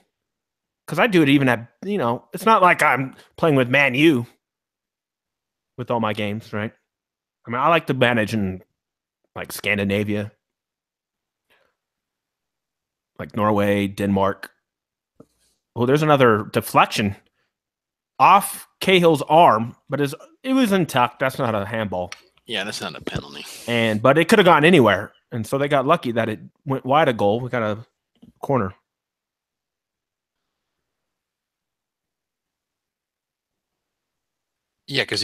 Because I do it even at it's not like I'm playing with Man U with all my games, right? I mean, I like to manage in like Scandinavia. Like Norway, Denmark. Oh, there's another deflection off Cahill's arm, but it was intact. That's not a handball. Yeah, that's not a penalty. But it could have gone anywhere, and so they got lucky that it went wide a goal. We got a corner. Yeah, because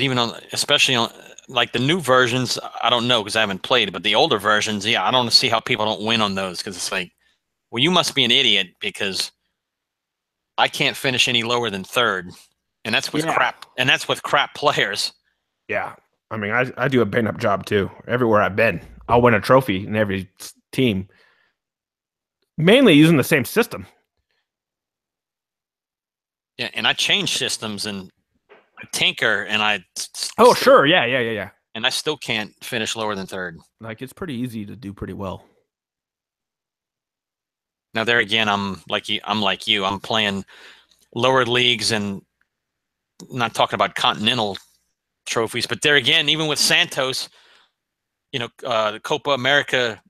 especially on like the new versions, I don't know because I haven't played it, but the older versions, yeah, I don't see how people don't win on those because it's like, well, you must be an idiot because I can't finish any lower than third, and that's with Yeah. crap. And that's with crap players. Yeah. I mean, I do a bang up job too. Everywhere I've been, I'll win a trophy in every team, mainly using the same system. Yeah, and I change systems and I tinker, and Oh, sure. Yeah. and I still can't finish lower than third. Like, it's pretty easy to do pretty well. Now there again, I'm like you. I'm playing lower leagues, and not talking about continental trophies, but there again, even with Santos, the Copa America,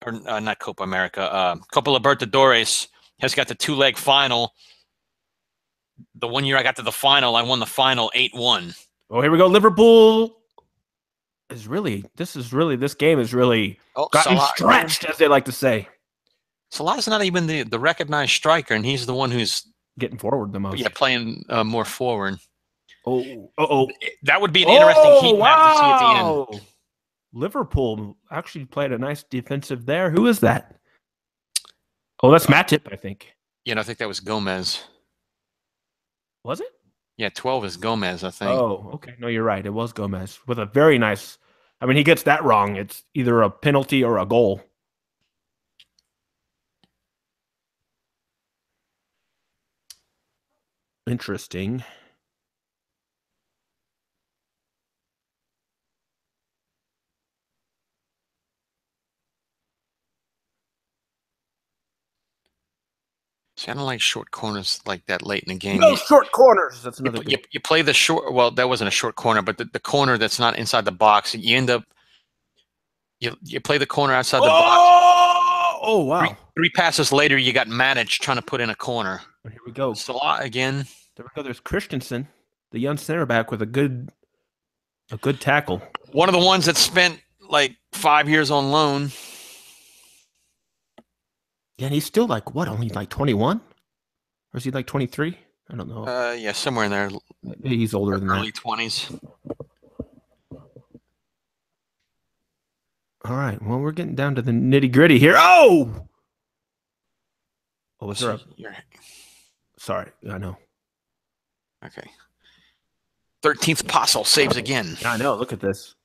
or not Copa America, Copa Libertadores has got the 2-leg final. The one year I got to the final, I won the final 8-1. Oh, here we go. Liverpool this game is really gotten stretched, as they like to say. Salah's not even the recognized striker, and he's the one who's getting forward the most. Yeah, playing more forward. Oh. That would be an interesting heat map to see at the end. Liverpool actually played a nice defensive there. Who is that? Oh, that's Matip, I think. Yeah, I think that was Gomez. Was it? Yeah, 12 is Gomez, I think. Oh, okay. No, you're right. It was Gomez with a very nice. I mean, he gets that wrong. It's either a penalty or a goal. Interesting. See, I don't like short corners like that late in the game. No short corners. That's another. You play the short. Well, that wasn't a short corner, but the corner that's not inside the box, you end up. You play the corner outside the box. Oh wow! Three passes later, you got Matic trying to put in a corner. Here we go. Salah again. There we go. There's Christensen, the young center back, with a good tackle. One of the ones that spent like 5 years on loan. Yeah, and he's still like what? Only like 21, or is he like 23? I don't know. Yeah, somewhere in there. Maybe he's older than early that. 20s. All right. Well, we're getting down to the nitty gritty here. Oh, was there a? Sorry, I know. Okay. 13th apostle saves again. I know. Look at this.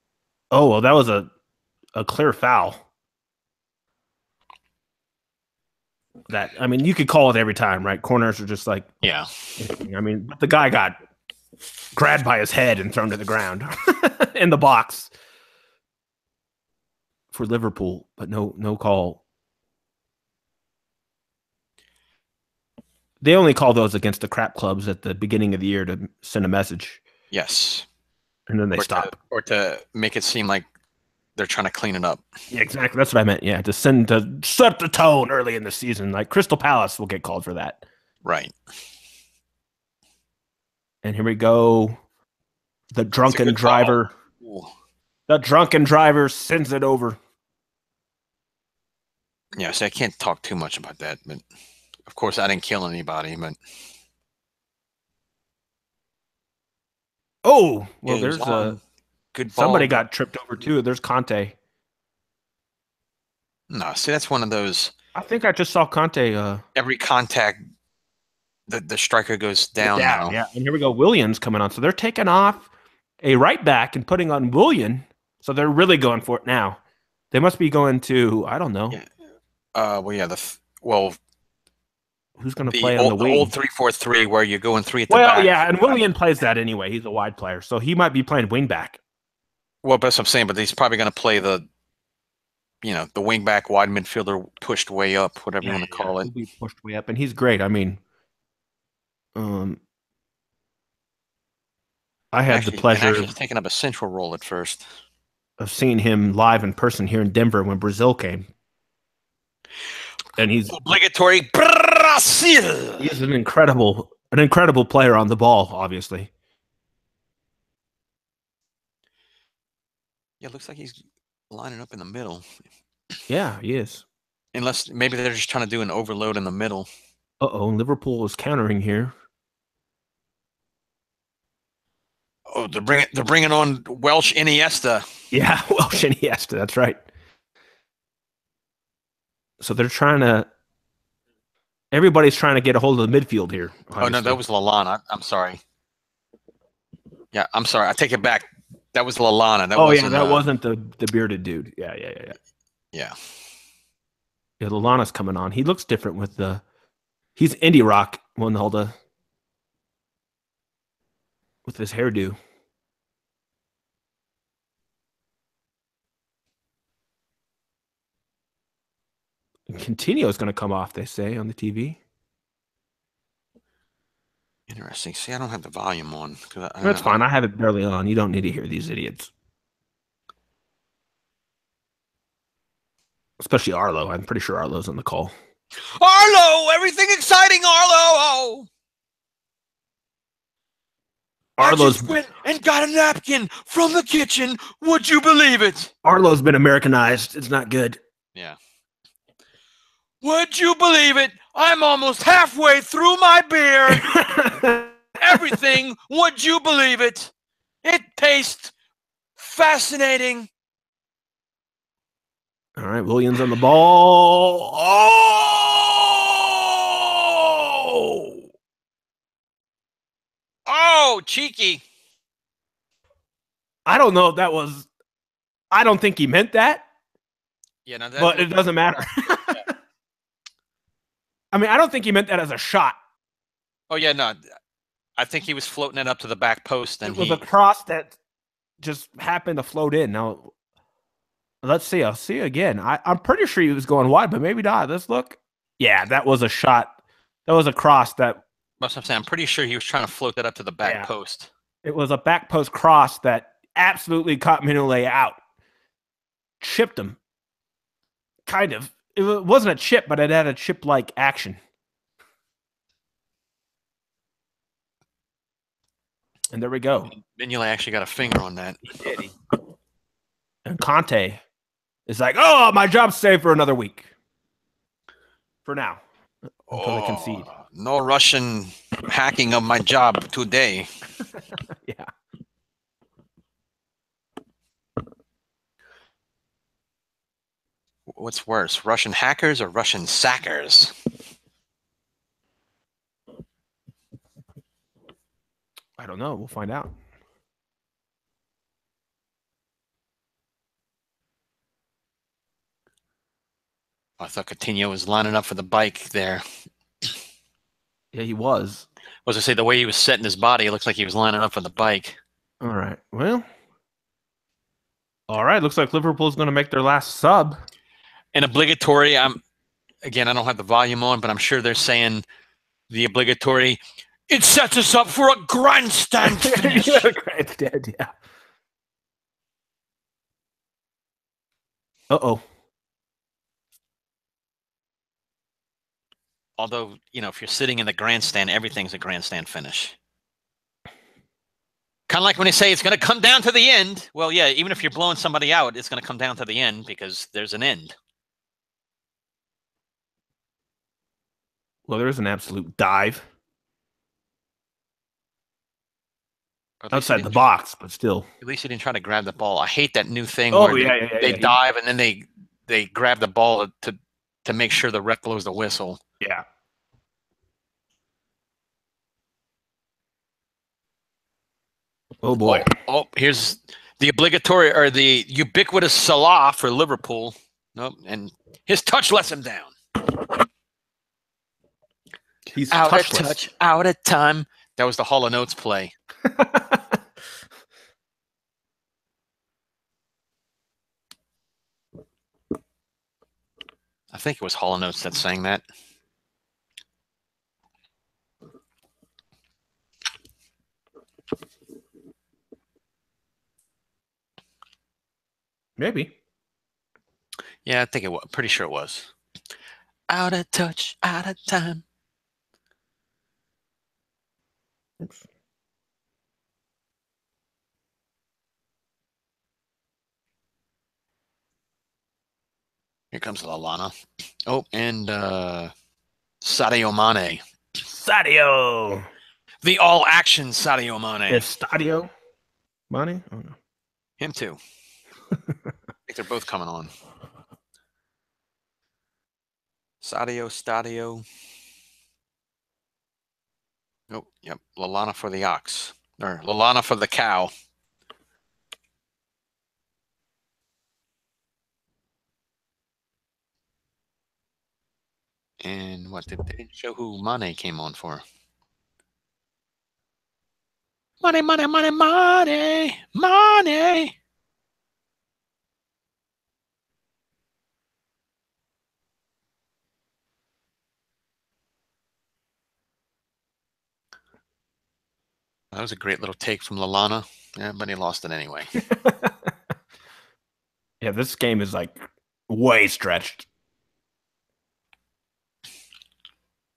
Oh, well, that was a clear foul. That, I mean, you could call it every time, right? Corners are just like, yeah. I mean, the guy got grabbed by his head and thrown to the ground in the box for Liverpool, but no call. They only call those against the crap clubs at the beginning of the year to send a message. Yes. And then they stop. Or to make it seem like they're trying to clean it up. Yeah, exactly. That's what I meant. Yeah, to set the tone early in the season. Like Crystal Palace will get called for that. Right. And here we go. The drunken driver. The drunken driver sends it over. Yeah, see, I can't talk too much about that, but of course I didn't kill anybody, but oh, well, there's a good ball. Somebody got tripped over too. There's Conte. No, see, that's one of those. I think I just saw Conte. Every contact, the striker goes down now. Yeah, and here we go. Williams coming on. So they're taking off a right back and putting on Willian. So they're really going for it now. They must be going to, I don't know. Yeah. Well, yeah, who's going to play on the wing? The old 3-4-3 where you're going 3 at the back. Well, yeah, and Willian plays that anyway. He's a wide player, so he might be playing wing back. Well, that's what I'm saying, but he's probably going to play the wing back, wide midfielder pushed way up, whatever you want to call it. He'll be pushed way up, and he's great. I mean, I had the pleasure of taking up a central role at first. Of seeing him live in person here in Denver when Brazil came. And he's obligatory Brazil. He's an incredible player on the ball, obviously. Yeah, it looks like he's lining up in the middle. Yeah, he is. Unless maybe they're just trying to do an overload in the middle. Uh-oh, Liverpool is countering here. Oh, they're bringing on Welsh Iniesta. Yeah, Welsh Iniesta, that's right. So they're trying to, Everybody's trying to get a hold of the midfield here. Obviously. Oh, no, that was Lallana. I'm sorry. Yeah, I'm sorry. I take it back. That was Lallana. That wasn't, that wasn't the bearded dude. Yeah. Yeah. Yeah, Lallana's coming on. He looks different with the. He's indie rock with his hairdo. Coutinho is going to come off, they say, on the TV. Interesting. See, I don't have the volume on. That's fine. I have it barely on. You don't need to hear these idiots. Especially Arlo. I'm pretty sure Arlo's on the call. Arlo! Everything exciting, Arlo! Arlo's I just went and got a napkin from the kitchen. Would you believe it? Arlo's been Americanized. It's not good. Yeah. Would you believe it? I'm almost halfway through my beer. Everything. Would you believe it? It tastes fascinating. All right, Williams on the ball. Oh, cheeky. I don't know if that was. I don't think he meant that. Yeah, no, but it doesn't matter. I mean, I don't think he meant that as a shot. Oh, yeah, no. I think he was floating it up to the back post. And it was a cross that just happened to float in. Now, let's see. I'll see again. I'm pretty sure he was going wide, but maybe not. Let's look. Yeah, that was a shot. That was a cross that. That's what I'm saying. I'm pretty sure he was trying to float that up to the back post. It was a back post cross that absolutely caught Mignolet out. Chipped him. Kind of. It wasn't a chip, but it had a chip-like action. And there we go. Mignolet actually got a finger on that. He did. And Conte is like, oh, my job's safe for another week. For now. Until they concede. No Russian hacking of my job today. Yeah. What's worse, Russian hackers or Russian sackers? I don't know. We'll find out. I thought Coutinho was lining up for the bike there. Yeah, he was. I was going to say, the way he was setting his body, it looks like he was lining up for the bike. All right. Well. All right. Looks like Liverpool's going to make their last sub. An obligatory, again, I don't have the volume on, but I'm sure they're saying the obligatory, it sets us up for a grandstand finish. Grandstand, yeah. Uh-oh. Although, if you're sitting in the grandstand, everything's a grandstand finish. Kind of like when they say it's going to come down to the end. Well, yeah, even if you're blowing somebody out, it's going to come down to the end because there's an end. Well, there's an absolute dive. Outside the box, but still. At least he didn't try to grab the ball. I hate that new thing where they dive and then they grab the ball to make sure the ref blows the whistle. Yeah. Oh, boy. Oh, here's the obligatory or the ubiquitous Salah for Liverpool. Nope, and his touch lets him down. He's out touchless. of touch, out of time. That was the Hall of Notes play. I think it was Hall of Notes that sang that. Maybe. Yeah, I think it was. Pretty sure it was. Out of touch, out of time. Oops. Here comes Lallana. Oh, and Sadio Mane. Sadio. The all-action Sadio Mane. Is Stadio Mane? Oh, no. Him too. I think they're both coming on. Stadio. Oh, yep. Lalana for the ox. Or Lalana for the cow. And what did they show who Mane came on for? Money, money, money, money, money. That was a great little take from Lalana. Yeah, but he lost it anyway. Yeah, this game is like way stretched.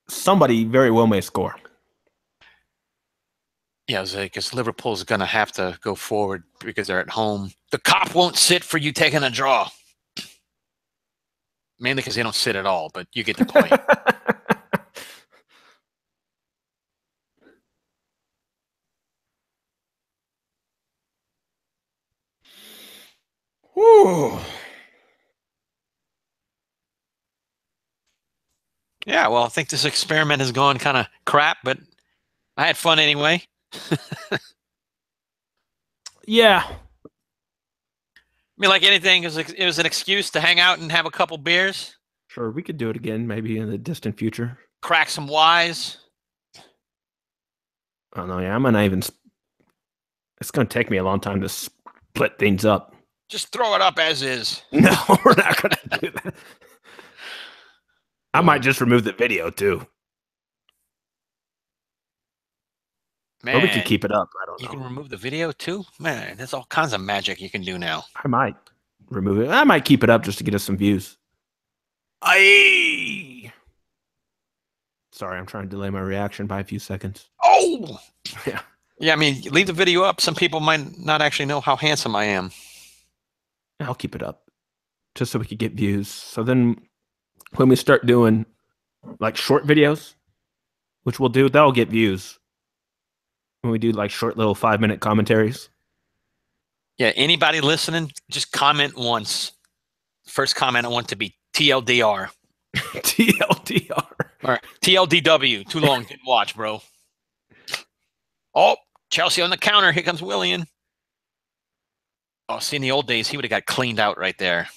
Somebody very well may score. Yeah, because Liverpool's going to have to go forward because they're at home. The cop won't sit for you taking a draw. Mainly because they don't sit at all, but you get the point. Whew. Yeah, well, I think this experiment has gone kind of crap, but I had fun anyway. Yeah. I mean, like anything, it was an excuse to hang out and have a couple beers. Sure, we could do it again, maybe in the distant future. Crack some wise. I don't know. Yeah, I'm gonna even. It's gonna take me a long time to split things up. Just throw it up as is. No, we're not gonna do that. I might just remove the video too. Man, or we could keep it up. I don't know. You can remove the video too? Man, there's all kinds of magic you can do now. I might remove it. I might keep it up just to get us some views. Aye. Sorry, I'm trying to delay my reaction by a few seconds. Oh! Yeah. Yeah, I mean, leave the video up. Some people might not actually know how handsome I am. I'll keep it up just so we could get views. So then when we start doing like short videos, which we'll do, that'll get views. When we do like short little 5-minute commentaries. Yeah, anybody listening, just comment once. First comment I want to be TLDR. TLDR. All right, TLDW. Too long, didn't watch, bro. Oh, Chelsea on the counter. Here comes Willian. Oh, see, in the old days, he would have got cleaned out right there.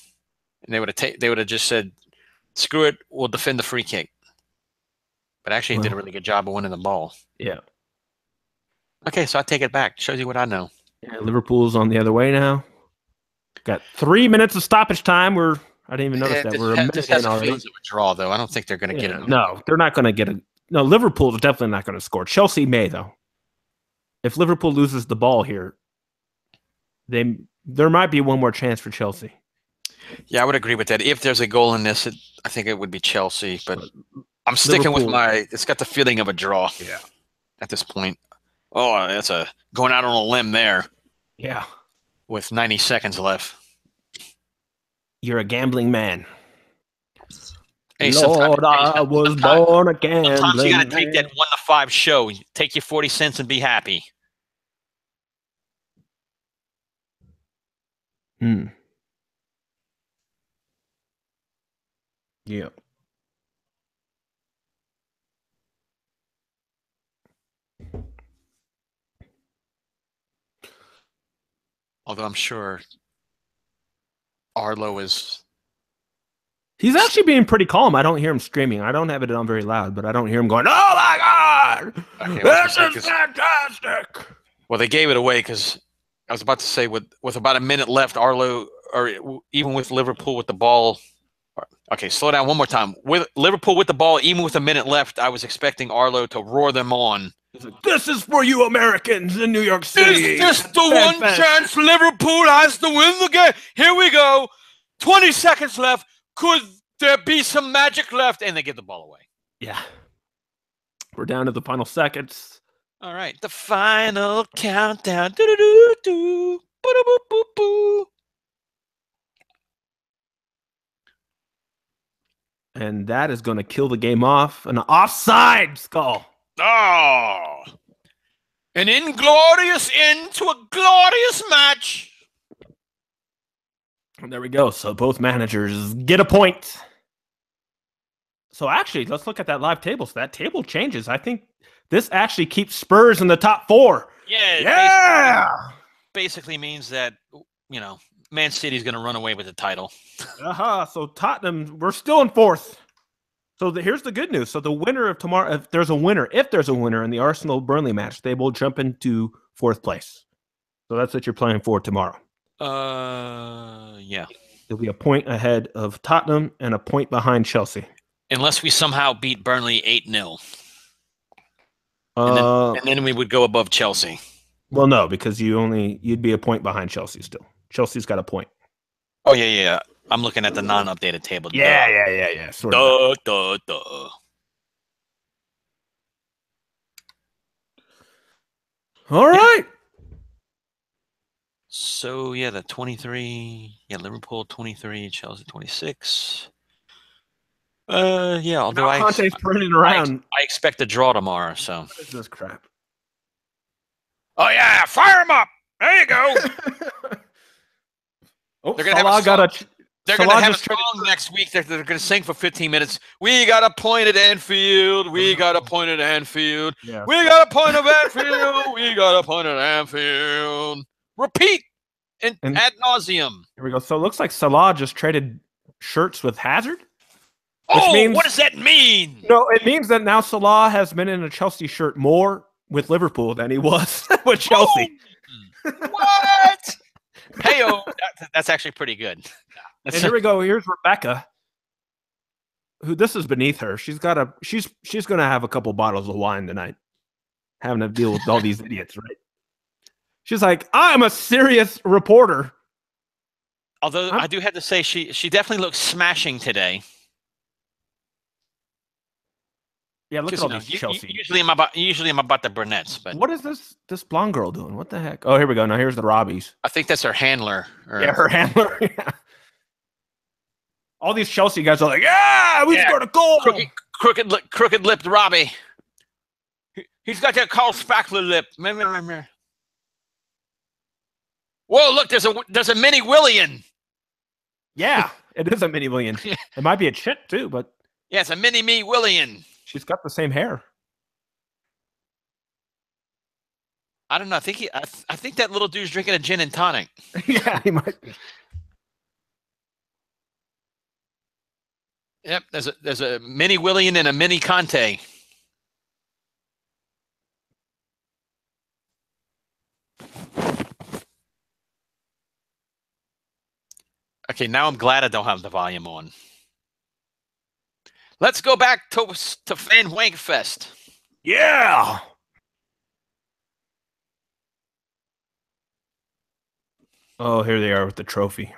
And they would have just said, screw it, we'll defend the free kick. But actually, he did a really good job of winning the ball. Yeah. Okay, so I take it back. Shows you what I know. Yeah, Liverpool's on the other way now. Got 3 minutes of stoppage time. I didn't even notice that. We're a minute in already. Feels of a draw, though. I don't think they're going to get it. No, they're not going to get it. No, Liverpool's definitely not going to score. Chelsea may, though. If Liverpool loses the ball here, there might be one more chance for Chelsea. Yeah, I would agree with that. If there's a goal in this, I think it would be Chelsea. But I'm sticking with it's got the feeling of a draw. Yeah. At this point. Oh, that's going out on a limb there. Yeah. With 90 seconds left. You're a gambling man. Hey, Lord, I was born a gambling sometimes you got to man. take that 1-5 show. Take your 40 cents and be happy. Yeah. Although I'm sure Arlo is... He's actually being pretty calm. I don't hear him screaming. I don't have it on very loud, but I don't hear him going, oh my God, this is fantastic. Well, they gave it away because I was about to say with about a minute left, Arlo, or even with Liverpool with the ball... Okay, slow down one more time. With Liverpool with the ball, even with a minute left, I was expecting Arlo to roar them on. This is for you Americans in New York City. Is this the one chance Liverpool has to win the game? Here we go. 20 seconds left. Could there be some magic left? And they give the ball away. Yeah. We're down to the final seconds. All right. The final countdown. Do-do-do-do. Boo-do-boo-boo-boo. And that is going to kill the game off. An offside skull. Oh. An inglorious end to a glorious match. And there we go. So both managers get a point. So actually, let's look at that live table. So that table changes. I think This actually keeps Spurs in the top 4. Yeah. Yeah. Basically means that, Man City's going to run away with the title. So Tottenham, we're still in 4th. So here's the good news. So the winner of tomorrow, if there's a winner in the Arsenal-Burnley match, they will jump into 4th place. So that's what you're playing for tomorrow. Yeah. You'll be a point ahead of Tottenham and a point behind Chelsea. Unless we somehow beat Burnley 8-0. And then we would go above Chelsea. Well, no, because you'd be a point behind Chelsea still. Chelsea's got a point. Oh, yeah. I'm looking at the non-updated table. Yeah. Sort of. All right. So, the 23. Yeah, Liverpool 23, Chelsea 26. Although Conte's turning around. I expect a draw tomorrow, so. What is this crap? Oh, yeah, fire him up. There you go. They're going to have a song. They're going to have a song next week. They're going to sing for 15 minutes. We got a point at Anfield. We got a point at Anfield. Yeah. We got a point at Anfield. We got a point at Anfield. Repeat and ad nauseum. Here we go. So it looks like Salah just traded shirts with Hazard. What does that mean? No, it means that now Salah has been in a Chelsea shirt more with Liverpool than he was with Chelsea. What? Hey-o. That's actually pretty good. And here we go. Here's Rebecca. Who this is beneath her. She's gonna have a couple bottles of wine tonight, having to deal with all these idiots, right? She's like, I'm a serious reporter. Although I do have to say, she definitely looks smashing today. Yeah, look at all these Chelsea. Usually I'm about the brunettes, but what is this blonde girl doing? What the heck? Oh, here we go. Now here's the Robbies. I think that's her handler. Her handler. Yeah. All these Chelsea guys are like, yeah, we scored a goal. Crooked-lipped Robbie. He's got that Carl Spackler lip. Whoa, look, there's a mini Willian. Yeah, it is a mini Willian. It might be a chit too, but yeah, it's a mini me Willian. She's got the same hair. I don't know. I think that little dude's drinking a gin and tonic. Yeah, he might be. Yep, there's a mini Willian and a mini Conte. Okay, now I'm glad I don't have the volume on. Let's go back to Fan Wank Fest. Yeah. Oh, here they are with the trophy.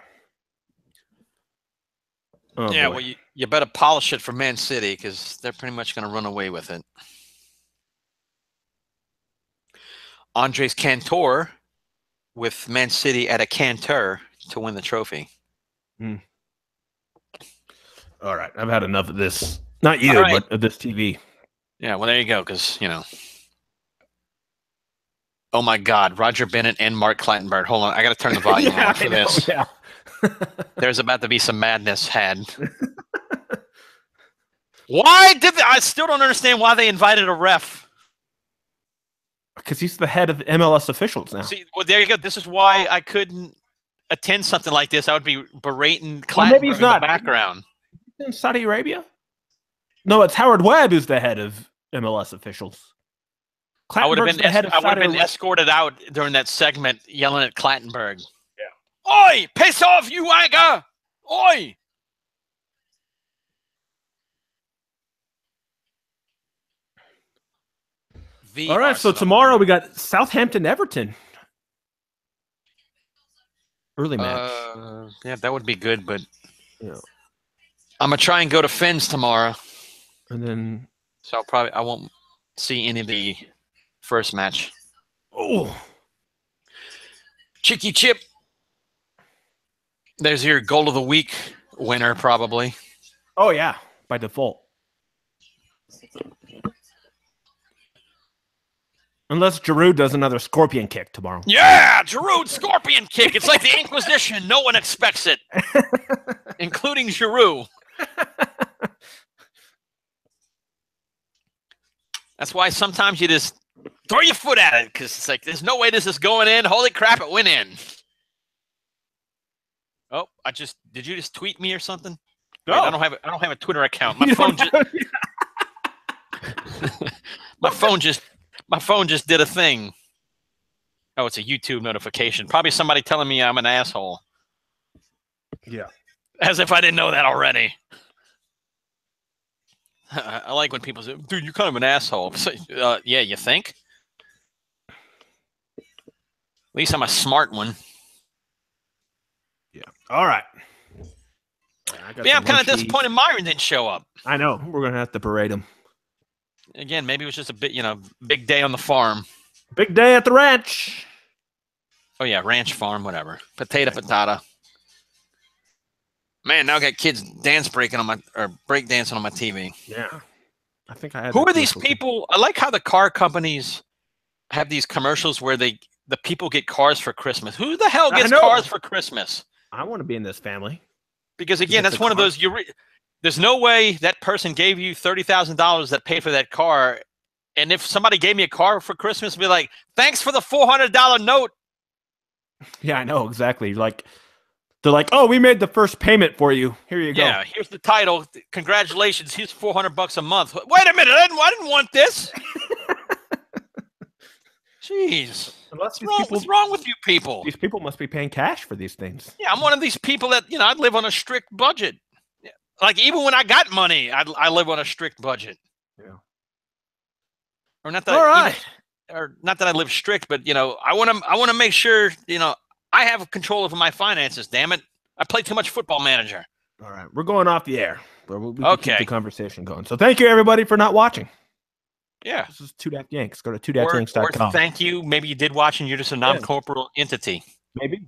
Oh, yeah, boy. well, you better polish it for Man City because they're pretty much going to run away with it. Andres Cantor with Man City at a canter to win the trophy. All right, I've had enough of this. Not you, but of this TV. Yeah, well, there you go, because, oh, my God, Roger Bennett and Mark Clattenburg. Hold on, I got to turn the volume on for this. Yeah. There's about to be some madness had. I still don't understand why they invited a ref. Because he's the head of MLS officials now. See, well, there you go. This is why I couldn't attend something like this. I would be berating Clattenburg in the background. In Saudi Arabia? No, it's Howard Webb who's the head of MLS officials. I would have been escorted out during that segment yelling at Clattenburg. Yeah. Oi! Piss off, you wanker! Oi! All right, so tomorrow we got Southampton-Everton. Early match. Yeah, that would be good, but I'm going to try and go to Fens tomorrow. And then... So I won't see any of the first match. Oh! Chicky Chip. There's your goal of the week winner, probably. Oh, yeah, by default. Unless Giroud does another scorpion kick tomorrow. Yeah, Giroud scorpion kick. It's like the Inquisition. No one expects it, including Giroud. That's why sometimes you just throw your foot at it because it's like there's no way this is going in. Holy crap, it went in. Oh, did you just tweet me or something? Wait, I don't have a Twitter account. My phone just my phone just did a thing. Oh, it's a YouTube notification. Probably somebody telling me I'm an asshole. Yeah. As if I didn't know that already. I like when people say, dude, you're kind of an asshole. So, yeah, you think? At least I'm a smart one. Yeah. All right. Yeah, I'm kind of disappointed Myron didn't show up. I know. We're going to have to berate him. Again, maybe it was just a bit, big day on the farm. Big day at the ranch. Oh, yeah, ranch farm, whatever. Patata. Man, now I got kids break dancing on my TV. Yeah. I think I had. Who are these people? I like how the car companies have these commercials where the people get cars for Christmas. Who the hell gets cars for Christmas? I want to be in this family. Because, again, that's one of those, there's no way that person gave you $30,000 that paid for that car. And if somebody gave me a car for Christmas, I'd be like, thanks for the $400 note. Yeah, I know, exactly. They're like, oh, we made the first payment for you. Here you go. Yeah, here's the title. Congratulations. Here's $400 a month. Wait a minute. I didn't want this. Jeez. What's wrong with you people? These people must be paying cash for these things. Yeah, I'm one of these people that, I live on a strict budget. Like, even when I got money, I live on a strict budget. Yeah. Or not that not that I live strict, but I want to make sure, I have control over my finances, damn it. I play too much Football Manager. All right. We're going off the air. But we can keep the conversation going. So thank you, everybody, for not watching. Yeah. This is Two Daft Yanks. Go to 2daftyanks.com. Or thank you. Maybe you did watch and you're just a non-corporal entity. Maybe.